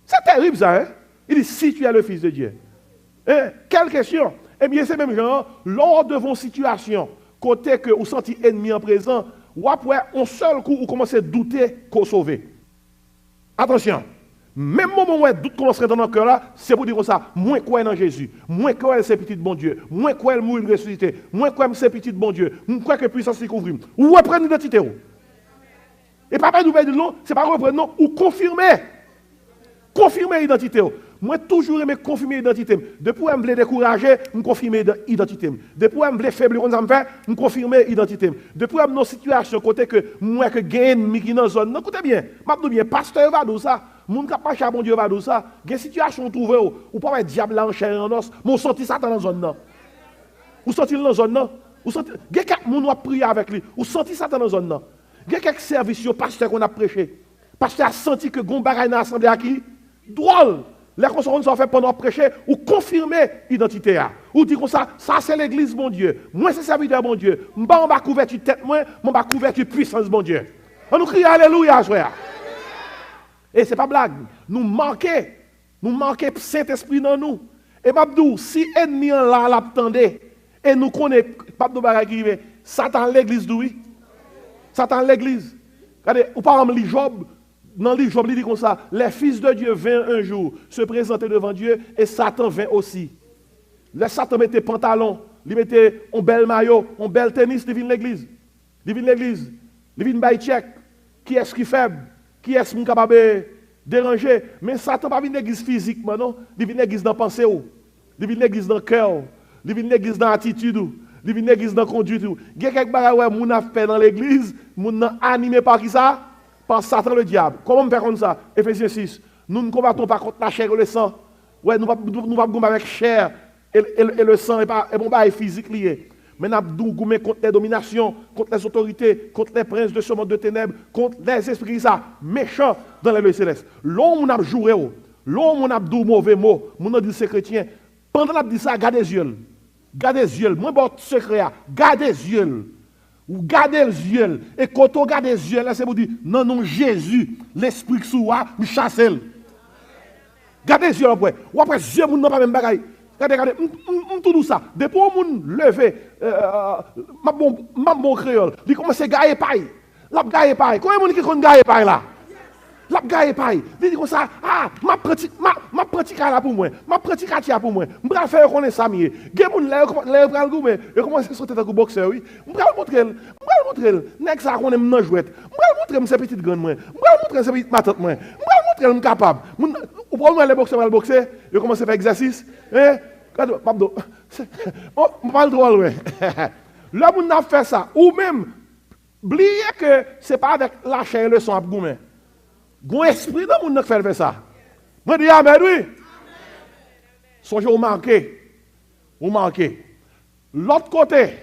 C'est terrible ça, hein? Il dit, si tu es le Fils de Dieu. Hein? Quelle question? Eh bien, c'est même genre, lors de vos situations, côté que vous sentez ennemi en présent, ou après, un seul coup, vous commencez à douter qu'on sauve. Attention. Même moment où doute commence à rentrer dans le cœur là, c'est pour dire ça, moins quoi dans Jésus, moins quoi c'est petit bon Dieu, moins quoi elle mourit ressuscité, moins quoi c'est petit bon Dieu, moins quoi que puissance couvre. Ou reprendre l'identité. Et papa nous dire non, c'est pas reprendre non, ou confirmer. Confirmer l'identité. Moi toujours aimé confirmer l'identité. Depuis que je me décourager, je confirmer l'identité. Depuis que je me faible comme ça me fait, je confirmer l'identité. Depuis que je dans situation côté que moi que gagne mi qui dans zone. Écoutez bien, m'a bien pasteur va dire ça. Moun ka pas cha bon Dieu va dire ça. Gen situation trouvé ou pas diable là en chair en os, mon senti Satan dans zone là. Ou senti dans zone là. Ou senti gen quelques moun a prier avec lui, ou senti Satan dans zone là. Gen quelques services pasteur qu'on a prêché. Pasteur a senti que gon bagay dans assemblée à qui drôle. Les consorts sont fait pendant prêcher ou confirmer l'identité. Ou dire comme ça c'est l'église, mon Dieu. Moi, c'est serviteur, mon Dieu. M'ba on va couverture tête, moi va couverture puissance, mon Dieu. On nous crie Alléluia, frère. Et ce n'est pas blague. Nous manquons Saint-Esprit dans nous. Et Babdou, si ennemi là l'attendait, et nous connaissons, Babdou Baragrive, Satan l'église, oui. Satan l'église. Regardez, ou par exemple, Job. Dans le Job, il dit comme ça, les fils de Dieu vinrent un jour se présenter devant Dieu et Satan vint aussi. Le Satan mettait pantalon, il mettait un bel maillot, un bel tennis, il vient l'église. Il vient l'église, il vient bailler check. Qui est-ce qui est faible? Qui est-ce qui est capable de déranger? Mais Satan ne vient pas l'église physiquement, non? Il vient l'église dans la pensée, il vient l'église dans le cœur, il vient l'église dans l'attitude, il vient l'église dans la conduite. Il y a quelques choses qui ont fait dans l'église, qui sont animés par qui ça? Par Satan le diable. Comment on fait comme ça? Ephésiens 6. Nous ne combattons pas contre la chair et le sang. Ouais, nous ne combattons pas avec chair et le sang et bon pas physique lié. Mais nous combattons contre les dominations, contre les autorités, contre les princes de ce monde de ténèbres, contre les esprits méchants dans les lieux célestes. L'homme a joué, l'homme a dit mauvais mots, mon a dit c'est chrétien. Pendant qu'il a dit ça, gardez les yeux. Gardez les yeux. Moi, bon secret, gardez les yeux. Ou gardez les yeux. Et quand on garde les yeux, là, c'est pour dire, non, non, Jésus, l'esprit qui soit, nous chasse. Gardez les yeux après. Ou après, les yeux, nous n'avons pas même bagaille. Regardez, tout ça. Depuis que nous levé, ma bon créole, il commence à gagner paille. La gagner paille. Combien de gens qui gagner paille là? La gagner paille. Il dit comme ça, ma pratique là pour moi. Ma pratique là pour moi. Je vais faire connaître ça mieux. Il y a des gens qui prennent le goût, mais ils commencent à sauter dans le boxeur, oui. Je vais montrer. Nek ça qu'on aime dans jouet. Je vais montrer ces petites graines moi. Je vais montrer ces petites matottes moi. Je vais montrer capable. Ou pour les boxeurs mal boxer, ils commencent à faire exercice. Pablo, on parle drôle, oui. Là, on a fait ça. Ou même, oubliez que ce n'est pas avec la chair et le sang à goumer. Gon esprit dans le monde qui fait ça. Moi, je dis amen, oui. Songez au manqué. Au manqué. L'autre côté,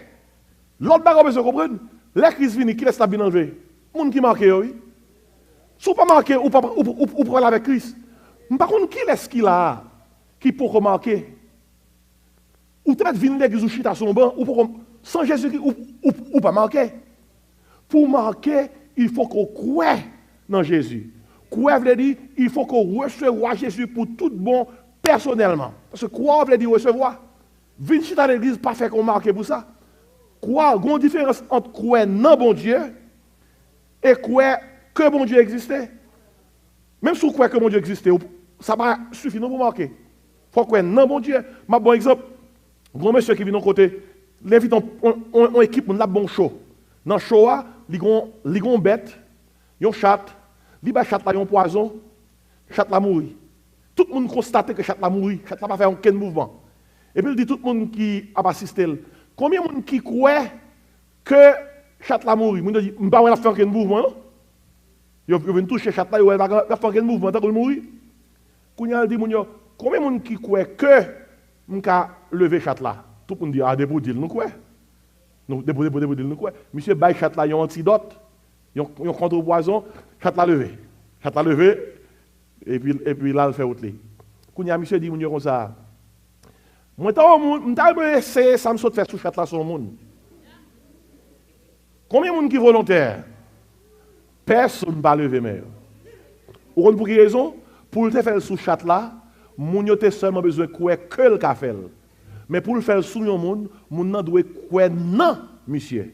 l'autre bagage, vous comprenez? La crise vient, qui laisse la bien enlever? Le monde qui manque, oui. Si vous ne pas manqué, ou pas avec Christ. Par contre, qui laisse qui là? Qui peut manquer? Ou peut-être venir l'église ou chita son banc, ou sans Jésus-Christ, ou pas manquer. Pour manquer, il faut qu'on croie dans Jésus. Croire veut dire, il faut qu'on reçoive Jésus pour tout bon personnellement. Parce que croire veut dire recevoir. Venir chita l'église, pas fait qu'on marque pour ça. Croire, il y a une différence entre croire dans bon Dieu et croire que bon Dieu existait. Même si vous croyez que bon Dieu existait, ça va suffire pour marquer. Il faut croire dans bon Dieu. Un bon exemple, grand monsieur qui vient de côté, l'invite en équipe, on a bon show. Dans le show, il y a une bête, il y a un chat, li ba chat là un poison, chat là mourir. Tout le monde constate que chat là mourir, chat là pas faire aucun mouvement. Et puis il dit tout le monde qui a assisté, combien de monde qui croit que chat là mourir? Moun dit m'pa la faire aucun mouvement. Yo vinn toucher chat là, yo va faire aucun mouvement tant qu'il mourir. Kounya dit moun yo, combien de monde qui croit que m'ka lever chat là? Tout le monde dit ah debout dit nous quoi? Nous debout nous quoi? Monsieur bay chat là yon antidote, yon contre poison, chat là levé. Chat là levé et puis là il fait autre. Kounya monsieur dit moun yo comme ça. Moi t'as essayé ça me saute faire sous chat là sur monde. Combien de monde qui volontaire? Personne va lever mais. Ou pour quelle raison? Pour le faire sous chat là, moun yo te seulement besoin quoi que le ka fait. Mais pour le faire sous yon moun nan doit quoi non, monsieur.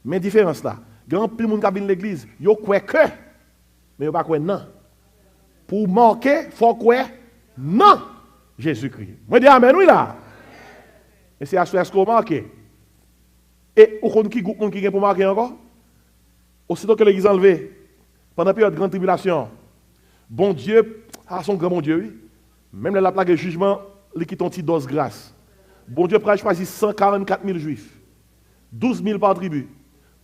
Mais différence là, grand pile moun ka vinn l'église, yo quoi que mais yo pas quoi non. Pour marquer, faut quoi non. Jésus-Christ. Moi dis amen oui là. Et c'est à ce qu'on marque. Et au compte qui groupe qui pour marquer encore? Aussitôt que l'église enlevée pendant la période de grande tribulation, bon Dieu, son grand bon Dieu, oui. Même la plaque de jugement, il quitte une petite dose grâce. Bon Dieu prend choisir 144 000 juifs, 12 000 par tribu,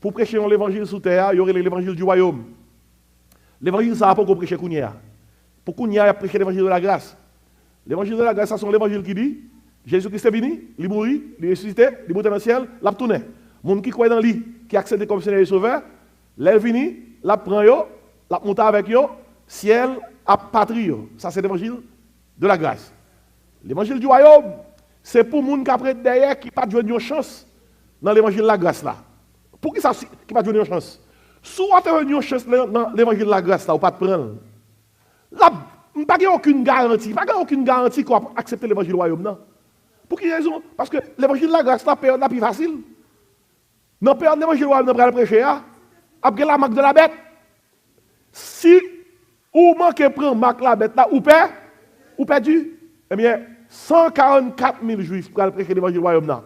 pour prêcher l'évangile sous terre, il y aurait l'évangile du royaume. L'évangile, ça n'a pas qu'on prêcher Kounia. Pour Kounia, il a prêché l'évangile de la grâce. L'évangile de la grâce, c'est l'évangile qui dit Jésus-Christ est venu, il mourit, il ressuscité, il monte dans le ciel, il a tourné. Les gens qui croient dans lui, qui acceptent comme Seigneur et Sauveur, l'elle vini, la prend yo, la monte avec yo, ciel a patrie. Ça c'est l'évangile de la grâce. L'évangile du royaume, c'est pour les gens qui après derrière qui pas jouer une chance dans l'évangile de la grâce là. Pour qui ça qui pas jouer une chance? Soit tu as une chance dans l'évangile de la grâce là ou pas te prendre. Là, pas aucune garantie, qu'on va accepter l'évangile du royaume non. Pour quelle raison? Parce que l'évangile de la grâce là période la plus facile. Dans la période de l'évangile du royaume, on va prêcher après la marque de la bête. Si ou manquez prendre marque la bête là, ou perdu, eh bien, 144 000 juifs pour prêcher l'évangile du royaume là.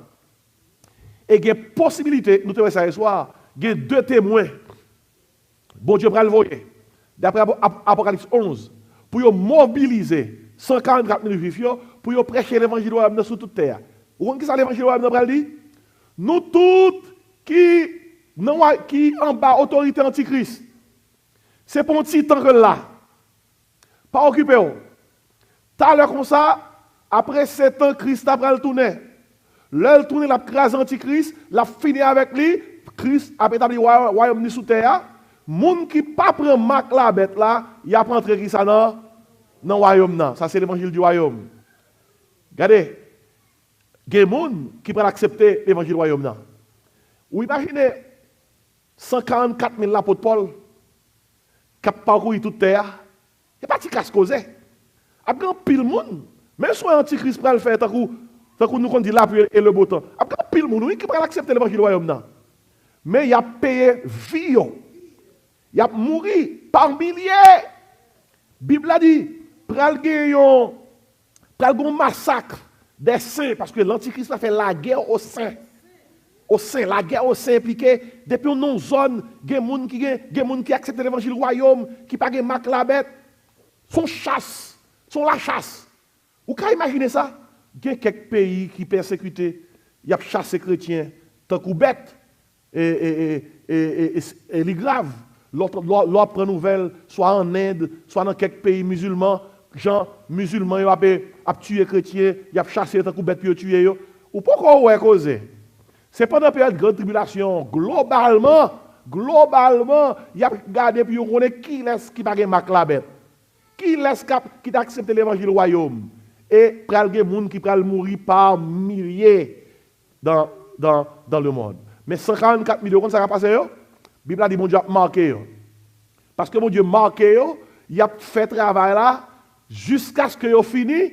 Et il y a possibilité, nous te voyons ça ce soir, il y a deux témoins. Bon Dieu va le voir. D'après Apocalypse 11, pour mobiliser 144 000 juifs, pour prêcher l'évangile du royaume sur toute terre. Vous voyez qui ça l'évangile du royaume dit? Nous tous qui en bas autorité antichrist. C'est pour un petit temps que là. Pas occupé. Tout à l'heure comme ça, après 7 ans, Christ a pris le tourner. L'heure tourner, la crase antichrist, la fini avec lui, Christ a établi le royaume sous terre. Moun qui pas prend marque la bête là, il a pas entré qui ça dans le royaume là. Ça c'est l'évangile du royaume. Regardez, il y a des gens qui peuvent accepter l'évangile du royaume là. Vous imaginez 144 000 l'apôtre Paul qui a parcouru toute terre. Il n'y a pas de casse causé. Après un pile monde, même si l'antichrist peut le faire, tant que nous on dit la pluie et le beau temps. Après un pile monde, oui, qui peut accepter l'évangile du royaume là. Mais il a payé vie. Il a mouru par milliers. La Bible a dit, pral un massacre des saints, parce que l'antichrist a fait la guerre aux saints. La guerre au sein impliquée, depuis une zone, il y a des gens qui acceptent l'évangile du royaume, qui ne pas marque la bête, sont la chasse. Vous pouvez imaginer ça? Il y a quelques pays qui persécutent, il y a chassé les chrétiens, tant que bête, et les grave. L'autre prend nouvelle, soit en Inde, soit dans quelques pays musulmans, gens musulmans, ils ont tué les chrétiens, ils ont chassé tant que bête, puis ils ont tué. Ou pourquoi vous avez causé? C'est pendant la période de grande tribulation, globalement, il y a regardé puis on connaît qui laisse qui pas marque la bête. Qui laisse qui accepte l'évangile du royaume. Et pral gen moun qui pral mourir par milliers dans le monde. Mais 144 millions, ça va passer yo? Bible a dit mon Dieu a marqué yo. Parce que mon Dieu marqué yo, il a fait travail là jusqu'à ce que yo fini,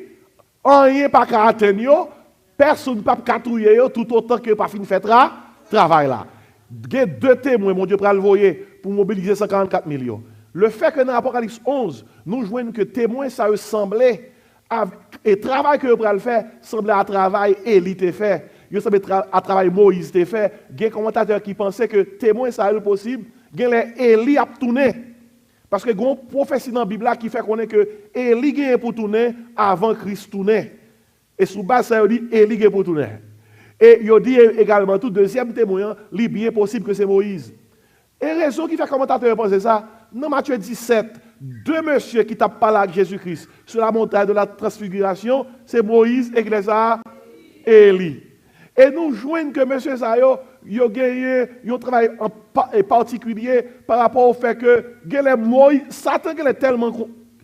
rien pas qu'à atteindre yo. Personne ne peut pas catrouiller tout autant que pas fini faire travail là. Il y a deux témoins, mon Dieu, pour le voyer pour mobiliser 144 millions. Le fait que dans l'Apocalypse 11, nous jouons que témoins, ça semblait, et le travail que vous le faire, semblait à travail Élie te fait. Il semblait à travail Moïse te fait. Il y a des commentateurs qui pensaient que témoins, ça est possible. Il y a Élie a tourné. Parce que il y a une prophétie dans la Bible qui fait qu'on est que Élie gagne pour tourner avant Christ tourner. Et sous base ça dit Élie gagne pour tourner. Et il dit également tout deuxième témoin, il est bien possible que c'est Moïse. Et raison qui fait commentateur penser ça, dans Matthieu 17, deux messieurs qui tapent pas là Jésus-Christ sur la montagne de la transfiguration, c'est Moïse et Élie. Et nous joignons que M. Sayo, il a gagné un travail en particulier par rapport au fait que Moïse, Satan est tellement.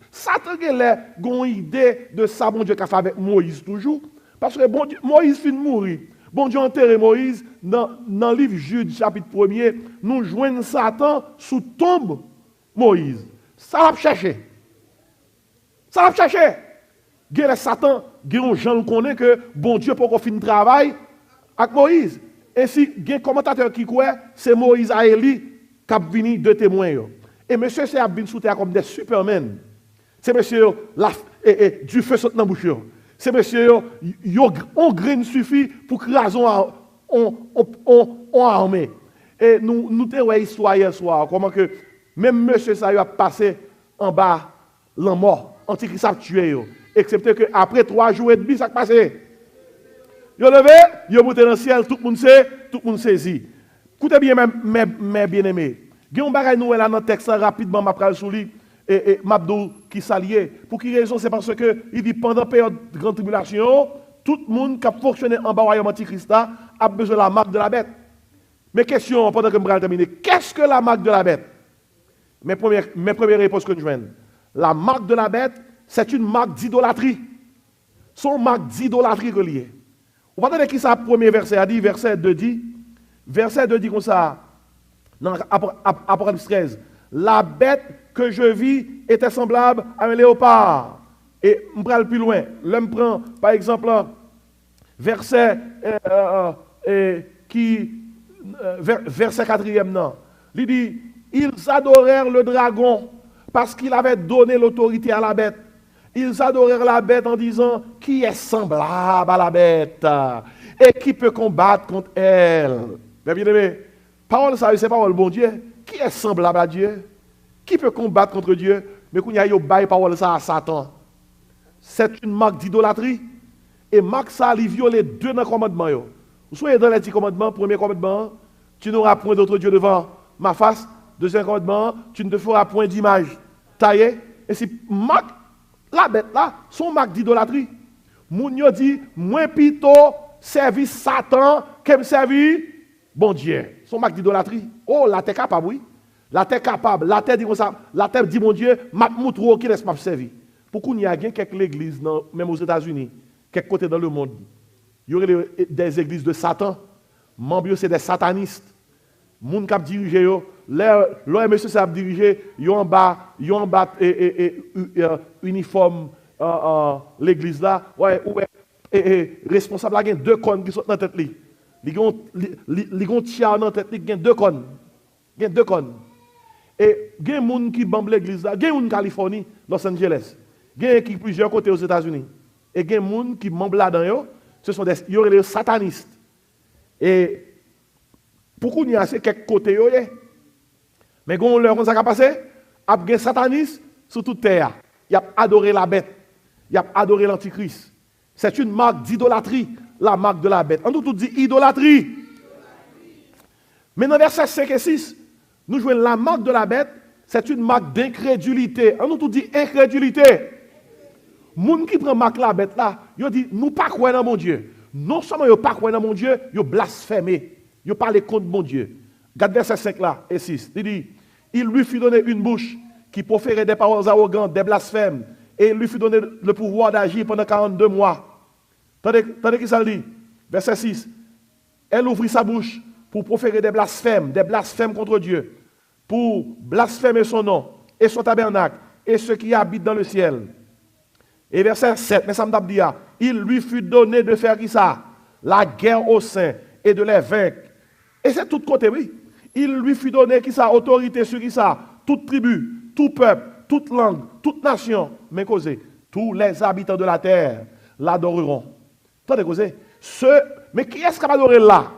Satan a une idée de ça, bon Dieu, qu'a fait avec Moïse toujours. Parce que bon Dieu, Moïse finit de mourir. Bon Dieu enterré Moïse dans le livre Jude, chapitre 1er, nous joignons Satan sous tombe Moïse. Ça va chercher. Ça va chercher. Satan, les gens connaissent que bon Dieu pour qu'on finisse le travail avec Moïse. Et si il y a un commentateur qui croit, c'est Moïse à Élie qui a venu deux témoins. Et monsieur, c'est venu sous terre comme des supermen. C'est monsieur, du feu saute dans la bouche. C'est monsieur, on graine suffit pour craser on armée. Et nous avons une histoire hier soir, comment que même monsieur ça a passé en bas, la mort, Antichrist a tué. Excepté que après 3 jours et demi, ça a passé. Yo levé, yo monté dans le ciel, tout le monde sait, tout le monde saisit. Écoutez bien, mes bien-aimés. Il y a un bagage nous là dans le texte rapidement, m'a pris sur lui et Mabdou qui s'alliait. Pour quelle raison? C'est parce que il dit pendant la période de grande tribulation, tout le monde qui a fonctionné en bas royaume antichrist a besoin de la marque de la bête. Mes questions pendant que je vais terminer. Qu'est-ce que la marque de la bête? Mes premières réponses que je viens. La marque de la bête, c'est une marque d'idolâtrie. Son marque d'idolâtrie reliée. Vous entendez qui ça, premier verset a dit, verset 2 dit, comme ça, dans Apocalypse 13, la bête que je vis était semblable à un léopard. Et on prend plus loin. L'homme prend, par exemple, verset verset 4e, non. Il dit, ils adorèrent le dragon parce qu'il avait donné l'autorité à la bête. Ils adorèrent la bête en disant, qui est semblable à la bête et qui peut combattre contre elle. Bien aimé, parole ça, c'est parole bon Dieu. Qui est semblable à Dieu? Qui peut combattre contre Dieu? Mais quand il y a une parole ça à Satan, c'est une marque d'idolâtrie. Et marque ça, il viole 2 dans le commandement. Vous soyez dans les 10 commandements, premier commandement, tu n'auras point d'autre Dieu devant ma face. Deuxième commandement, tu ne te feras point d'image taillée. Et si marque la bête là, son marque d'idolâtrie. Moun dit, moins plutôt servi Satan que me servi bon Dieu. Son marque d'idolâtrie. Oh, la terre capable, oui. La terre capable. La terre dit comme ça. La terre dit, mon Dieu, m'a montré qui laisse pas servir. Pourquoi il y a quelques églises, même aux États-Unis, quelques côtés dans le monde, il y aurait des églises de Satan. Membres, c'est des satanistes. Moun qui dirigé l'OMS ça a dirigé en bas uniforme l'église là responsable là il y a 2 connes qui sont dans la tête li ont tia dans la tête il y a 2 connes et il y a moun qui bambe l'église là il y a moun Californie Los Angeles il y a qui plusieurs côtés aux États-Unis et il y a moun qui bambe là-dedans ce sont des satanistes et pourquoi il y a quelques côtés mais quand on leur a passé, il y a des satanistes sur toute terre. Il a adoré la bête. Il a adoré l'antichrist. C'est une marque d'idolâtrie, la marque de la bête. On nous dit idolâtrie. Mais dans versets 5 et 6, nous jouons la marque de la bête, c'est une marque d'incrédulité. On nous dit incrédulité. Les gens qui prennent marque la bête là, ils disent, nous pas croire dans mon Dieu. Non seulement ils pas croire dans mon Dieu, ils blasphémé. Ils parlent contre mon Dieu. Regarde verset 5 là et 6. Il dit, il lui fut donné une bouche qui proférait des paroles arrogantes, des blasphèmes, et il lui fut donné le pouvoir d'agir pendant 42 mois. Tandis qu'il ça dit, verset 6. Elle ouvrit sa bouche pour proférer des blasphèmes contre Dieu, pour blasphémer son nom et son tabernacle et ceux qui habitent dans le ciel. Et verset 7, mais ça me dit, il lui fut donné de faire qui ça? La guerre au sein et de les vaincre. Et c'est tout côté, oui. Il lui fut donné qui ça, autorité sur qui ça, toute tribu, tout peuple, toute langue, toute nation, mais causé, tous les habitants de la terre l'adoreront. Attendez, causé. Mais qui est-ce qui va adorer là?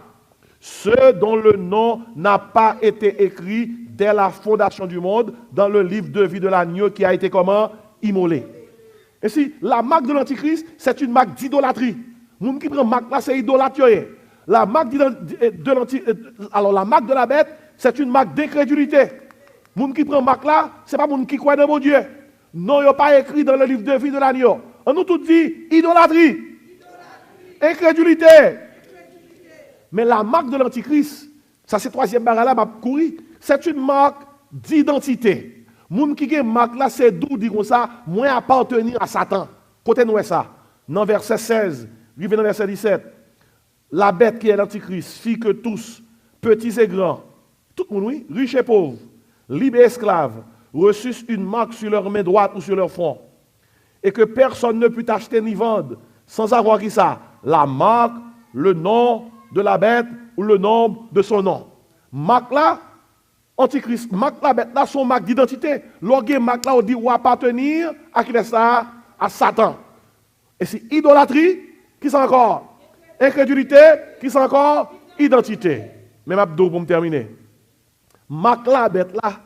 ceux dont le nom n'a pas été écrit dès la fondation du monde dans le livre de vie de l'agneau qui a été comment? Immolé. Et si la marque de l'Antichrist, c'est une marque d'idolâtrie. Les gens qui prennent marque là, c'est idolâtre. La marque alors la marque de la bête, c'est une marque d'incrédulité. Les gens qui prennent marque là, ce n'est pas les gens qui croient dans mon Dieu. Non, il n'y a pas écrit dans le livre de vie de l'agneau. On nous tout dit idolâtrie. Incrédulité. Mais la marque de l'Antichrist, ça c'est troisième barre là, m'a couru, c'est une marque d'identité. Moun qui a une marque là, c'est d'où dit comme ça, moi appartenir à Satan. Côté nous ça. Dans verset 16, dans verset 17, la bête qui est l'Antichrist fit que tous, petits et grands, tout le monde, oui, riches et pauvres, libres et esclaves, reçussent une marque sur leur main droite ou sur leur front. Et que personne ne put acheter ni vendre sans avoir qui ça? La marque, le nom de la bête ou le nombre de son nom. Marque là, Antichrist, marque la bête là, son marque d'identité. Lorsque marque là, on dit ou appartenir à qui est ça? À Satan. Et c'est idolâtrie, qui c'est encore? Incrédulité, qui c'est encore? Identité. Même abdo pour me terminer. Marque la bête là,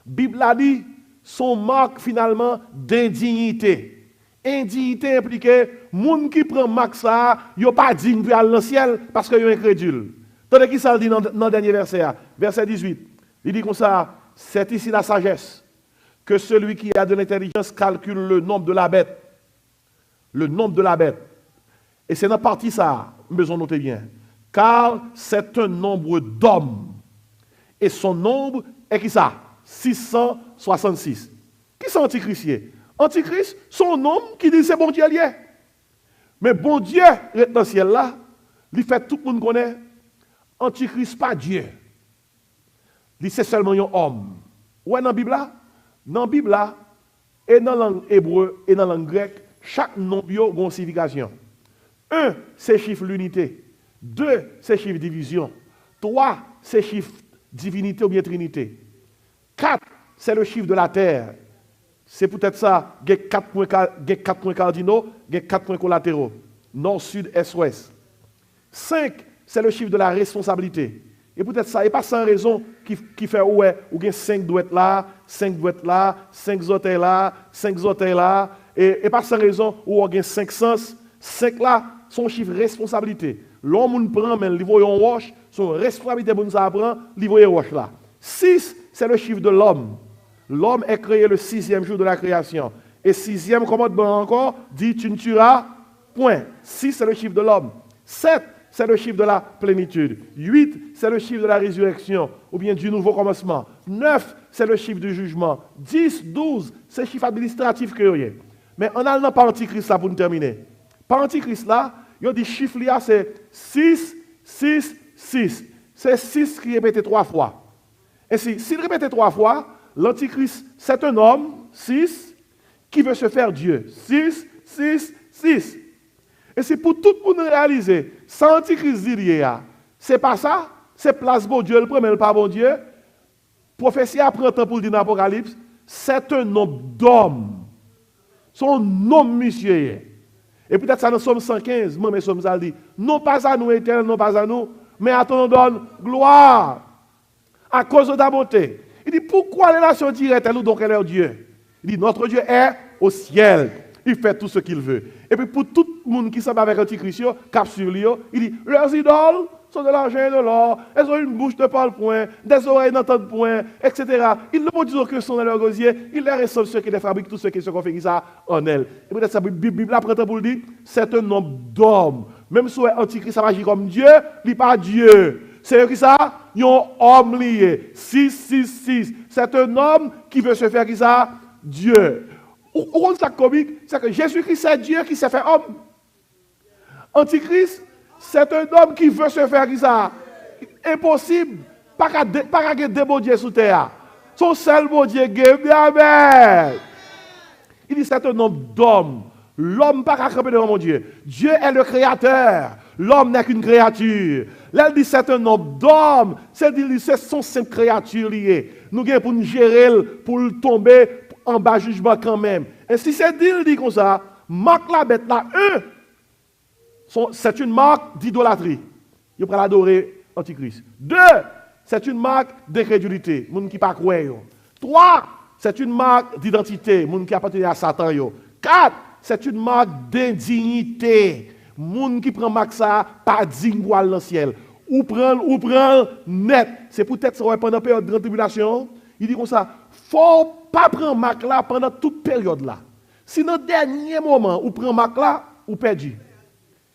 Bible a dit, son marque finalement d'indignité. Indignité implique, moun qui prend marque ça, yo pas digne pour aller dans le ciel parce que yo incrédule. Tandis qui ça dit dans le dernier verset, verset 18. Il dit comme ça, c'est ici la sagesse, que celui qui a de l'intelligence calcule le nombre de la bête. Le nombre de la bête. Et c'est dans la partie ça, besoin de noter bien. Car c'est un nombre d'hommes. Et son nombre est qui ça? 666. Qui sont Antichrist? Antichrist, son homme qui dit c'est bon Dieu lié. Mais bon Dieu, dans le ciel là, il fait tout le monde connaît. Antichrist, pas Dieu. Il c'est seulement un homme. Ouais, dans la Bible là? Dans la Bible là, et dans la langue hébreu et dans la langue grecque, chaque nom a une signification. 1, c'est chiffre l'unité. 2, c'est chiffre division. 3, c'est chiffre divinité ou bien trinité. 4, c'est le chiffre de la terre. C'est peut-être ça, il y a 4 points cardinaux, il y a 4 points collatéraux. Nord, sud, est, ouest. 5, c'est le chiffre de la responsabilité. Et peut-être ça, et pas sans raison qui fait ouais, ou bien 5 doit être là, 5 doit être là, 5 autres là, 5 autres là, et pas sans raison où on a 5 sens. 5 là, son chiffre responsabilité. L'homme prend, mais il voit un roche, son responsabilité pour nous apprendre, il voit un roche là. 6, c'est le chiffre de l'homme. L'homme est créé le 6e jour de la création. Et 6e commandement encore dit tu ne tueras point. 6, c'est le chiffre de l'homme. 7, c'est le chiffre de la plénitude. 8, c'est le chiffre de la résurrection, ou bien du nouveau commencement. 9, c'est le chiffre du jugement. 10, 12, c'est le chiffre administratif que vous avez. Mais on a le par Antichrist là pour nous terminer. Par Antichrist là, il y a des chiffres là, c'est 6, 6, 6. C'est 6 qui est répété 3 fois. Et s'il répète 3 fois, l'Antichrist, c'est un homme, 6, qui veut se faire Dieu. 6, 6, 6. Et c'est pour tout le monde réaliser, sans Antichrist dire, c'est pas ça, c'est place bon Dieu, le premier, pas bon Dieu. Prophétie apprend temps pour dire dans l'Apocalypse, c'est un homme d'homme. Son nom, monsieur. Et peut-être ça dans Somme 115, moi, mais Somme ça dit, non pas à nous, éternel, non pas à nous, mais à ton donne gloire, à cause de ta bonté. Il dit, pourquoi les nations diraient-elles nous donc elle est Dieu? Il dit, notre Dieu est au ciel. Il fait tout ce qu'il veut. Et puis pour tout le monde qui s'en va avec Antichrist, cap sur lui, il dit, leurs idoles sont de l'argent et de l'or, elles ont une bouche de parle point, des oreilles n'entendent point, etc. Ils ne produisent aucun son dans leur gosier, ils les ressemblent ceux qui les fabriquent, tous ceux qui se confient ça en elles. Et peut-être ça, la Bible apprend pour le dire, c'est un homme d'homme. Même si Antichrist agit comme Dieu, il n'est pas Dieu. C'est qui ça? Un homme lié. 6, 6, 6. C'est un homme qui veut se faire qui ça? Dieu. Ou ça comique, c'est que Jésus-Christ c'est Dieu qui s'est fait homme. Antichrist, c'est un homme qui veut se faire qui ça? Impossible. Pas qu'à deux bon Dieu sous terre. Son seul bon Dieu, Amen. Il dit c'est un homme d'homme. L'homme pas qu'à camper devant mon Dieu. Dieu est le créateur. L'homme n'est qu'une créature. Là, il dit c'est un homme d'homme. C'est son simple créature liée. Nous avons pour nous gérer, pour le tomber en bas jugement quand même. Et si c'est dit comme ça, marque la bête là, c'est une marque d'idolâtrie. Il peut l'adorer antichrist. 2, c'est une marque d'incrédulité, moun qui pas croire yo. 3, c'est une marque d'identité, moun qui appartient à Satan yo. 4, c'est une marque d'indignité, moun qui prend marque ça pas digne pour aller dans le ciel. Ou prend net. C'est peut-être ça pendant la période de grande tribulation, il dit comme ça, faut pas prendre marque là pendant toute période là. Si dans le dernier moment, ou prend marque là, ou perdu.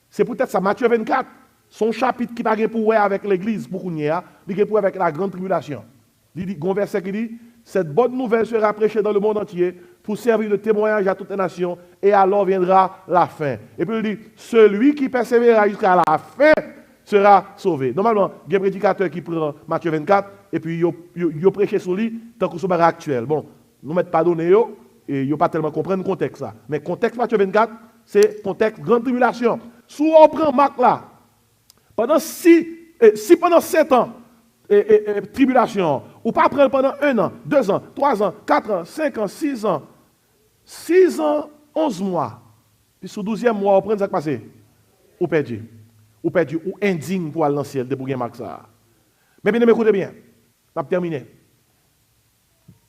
C'est peut-être ça, Matthieu 24, son chapitre qui n'a pas pour voir avec l'église, pour qu'on y a, il a pour avec la grande tribulation. Il dit, un verset qui dit, cette bonne nouvelle sera prêchée dans le monde entier pour servir de témoignage à toutes les nations, et alors viendra la fin. Et puis il dit, celui qui persévérera jusqu'à la fin sera sauvé. Normalement, il y a un prédicateur qui prend Matthieu 24, et puis il prêche sur lui, tant que ce n'est actuel. Bon, nous ne mettons pas donné, et il n'y a pas tellement comprendre le contexte. Ça. Mais le contexte Matthieu 24, c'est contexte grande tribulation. Si on prend Marc là, pendant pendant 7 ans, tribulation, ou pas prendre pendant 1 an, 2 ans, 3 ans, 4 ans, 5 ans, 6 ans, 6 ans, 11 mois, puis sur 12e mois, on prend ça qui passe, ou perdu, ou indigne pour aller dans le ciel, de pour gagner Marc ça. Mais bien, écoutez bien, on va terminer.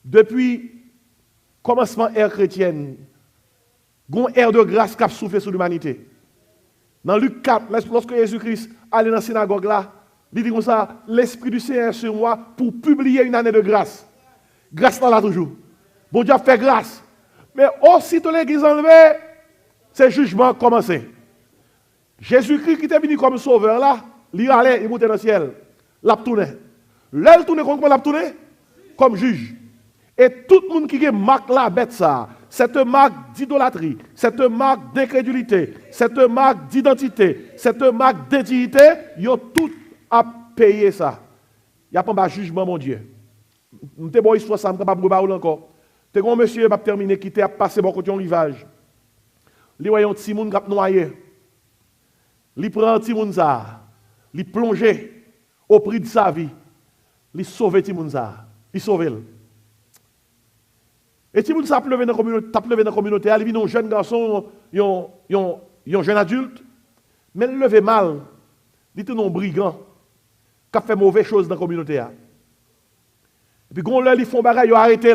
Depuis commencement ère chrétienne, une ère de grâce qui a soufflé sur l'humanité. Dans Luc 4, lorsque Jésus-Christ allait dans la synagogue là, il dit comme ça, l'Esprit du Seigneur est sur moi pour publier une année de grâce. Grâce là toujours. Bon Dieu a fait grâce. Mais aussitôt l'église enlevée, c'est jugement commencé. Jésus-Christ qui était venu comme sauveur là, il allait, il montait dans le ciel. L'a tourné. Là, il tourne comment l'a tourné? Comme juge. Et tout le monde qui est marque la bête ça, cette marque d'idolâtrie, cette marque d'incrédulité, cette marque d'identité, cette marque d'indignité, ils ont tout à payer ça. Il n'y a pas de jugement, mon Dieu. Nous avons une histoire, ça ne peut pas vous encore. Tu as un monsieur qui a terminé, qui a passé beaucoup de rivage. Il voit un petit monde qui a noyé. Il prend un petit monde ça, il plonge au prix de sa vie. Il sauve le petit monde ça, il sauve. Et si vous avez pleuvé dans la communauté, il vient un jeune garçon, un jeune adulte, mais il levé mal. Il est un brigand qui a fait mauvaise chose dans la communauté. Et puis, quand ils font bagaille, ils ont arrêté.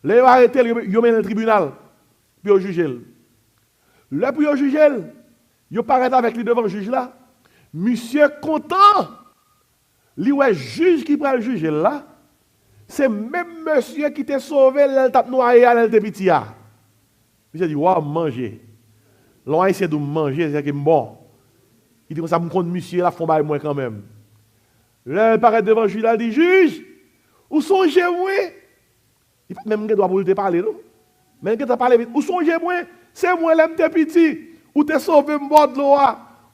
Ils ont arrêté, ils ont mis dans le tribunal, puis ils ont jugé. Là, puis ils ont jugé, ils ont parlé avec lui devant le juge là. Monsieur content, lui, ouais, juge qui prend le juge là. C'est même monsieur qui t'a sauvé, il t'a noyé, il t'a petit. Monsieur dit, waouh, manger. L'on a essayé de manger, c'est bon. Il dit, ça me compte monsieur, la font bail moi quand même. Là, il paraît devant le juge, il dit, juge, où songez-moi? Il n'a même pas droit pour te parler, non? Mais il t'a parlé vite. Où songez-moi? C'est moi, l'homme t'es petit. Où t'es sauvé, m'bord de l'eau.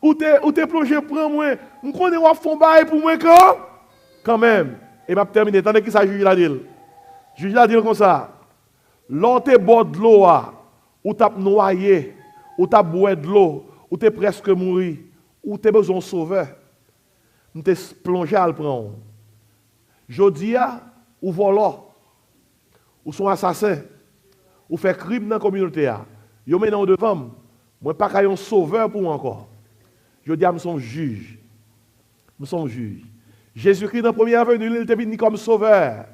Où t'es plongé, prends-moi. Je connais où font bail pour moi quand même. Et m'a terminé. Tandis que ça juge la dit. Juge la dit comme ça. L'on te bord de l'eau, ou t'as noyé, ou t'as boire de l'eau, ou t'es presque mourir, ou t'es besoin de sauveur. Nous t'es plongé à le prendre. Jodia, ou volant, ou sont assassins, ou fait crime dans la communauté. Yo maintenant devant, moi pas qu'un sauveur pour moi encore. Jodia, nous sommes juges. Nous sommes juges. Jésus-Christ, dans la première venue, il était venu comme sauveur.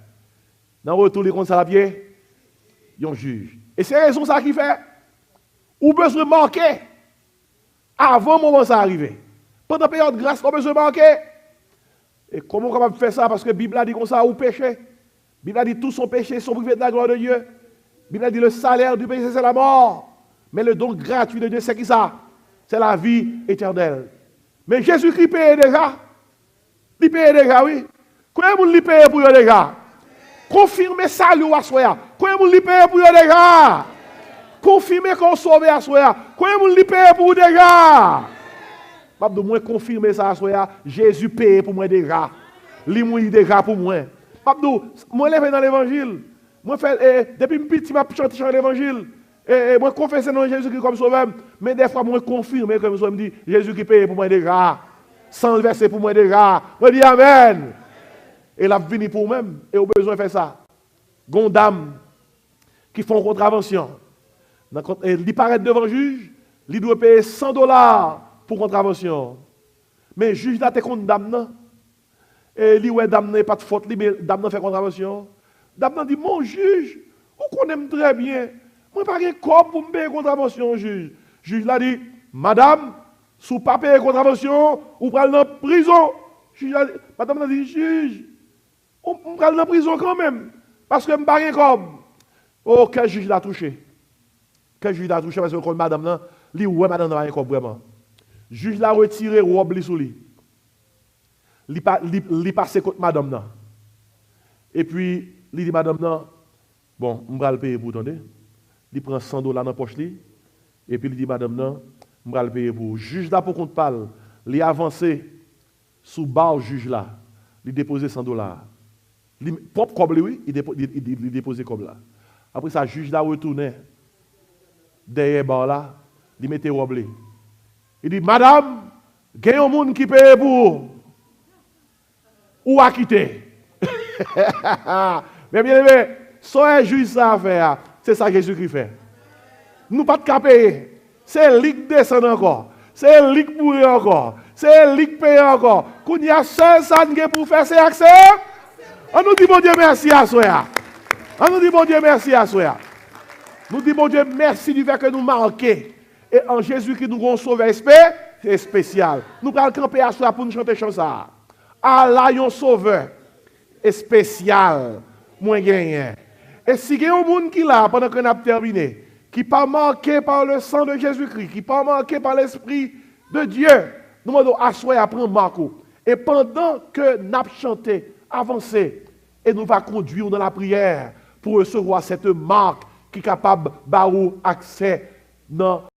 Dans le retour, il est à la pied, il y a un juge. Et c'est la raison ça qui fait, ou besoin de marquer, avant le moment où ça arrive. Pendant la période de grâce, on a besoin de marquer. Et comment on peut faire ça? Parce que la Bible a dit comme ça, ou péché. La Bible a dit tous son péché sont privés de la gloire de Dieu. La Bible a dit le salaire du péché, c'est la mort. Mais le don gratuit de Dieu, c'est qui ça? C'est la vie éternelle. Mais Jésus-Christ paye déjà. Il paye déjà, oui. Combien de monde paye pour eux déjà? Confirmez ça, lui, à soi. Combien de monde paye pour eux déjà? Confirmez qu'on sauve à soi. Combien de monde paye pour eux déjà? Papa, moi confirmer ça à soi. Jésus paye pour moi déjà. Il mourit déjà pour moi. Papa, moi levé dans l'évangile. Moi fait depuis petit m'a chanté l'évangile. Et moi confesse non Jésus-Christ comme sauveur. Mais des fois moi confirmer comme ça me dit Jésus qui paye pour moi déjà. Sans le verser pour moi déjà. Je dis Amen. Et la vini pour moi-même. Et au besoin de faire ça. Gondam qui font contravention. Il paraît devant le juge. Il doit payer $100 pour contravention. Mais le juge là te condamné. Et lui, ouais, damné, pas de faute, mais damné fait contravention. Damné dit, mon juge, vous connaissez très bien. Moi, pas de corps pour me payer contravention, juge. Juge là dit, madame, si vous ne payez pas contravention, vous prenez en prison. Madame a dit, juge, vous prenez en prison quand même. Parce que je ne pas de corps. Oh, quel juge l'a touché. Quel juge l'a touché parce que madame là, lui, ouais, madame n'a pas de corps vraiment. Juge l'a retiré, robe sous lui. Il passe contre madame là. Et puis, il dit, madame là, bon, je vais le payer pour attendez. Il prend $100 dans la poche lui. Et puis il dit, madame là, je vais le payer pour. Le juge là, pour qu'on te parle, il a avancé sous bas au juge là. Il a déposé $100. Il propre comme lui, il a déposé comme là. Après ça, le juge là retourné derrière bar là, il mettait robe. Il dit, madame, il y a un monde qui paye pour ou à quitter. Mais bien aimé, soit un juge ça à faire, c'est ça que Jésus-Christ fait. Nous pas de payer. C'est lui qui descend encore. C'est lui qui pourrit encore. C'est lui qui paye encore. Quand il y a seul ça pour faire, c'est accès. On nous dit bon Dieu merci à soi. On nous dit bon Dieu merci à soi. Nous dit bon Dieu merci du fait que nous marquons. Et en Jésus qui nous avons sauvé c'est spécial. Nous allons camper à soi pour nous chanter chanson ça. Allah yon sauveur spécial. Moins gagné. Et si il y a un monde qui là pendant qu'on a terminé, qui n'est pas marqué par le sang de Jésus-Christ, qui n'est pas marqué par l'Esprit de Dieu, nous demandons à soi à prendre Marco. Et pendant que nous avons chanté, avancé, et nous va conduire dans la prière pour recevoir cette marque qui est capable d'avoir accès dans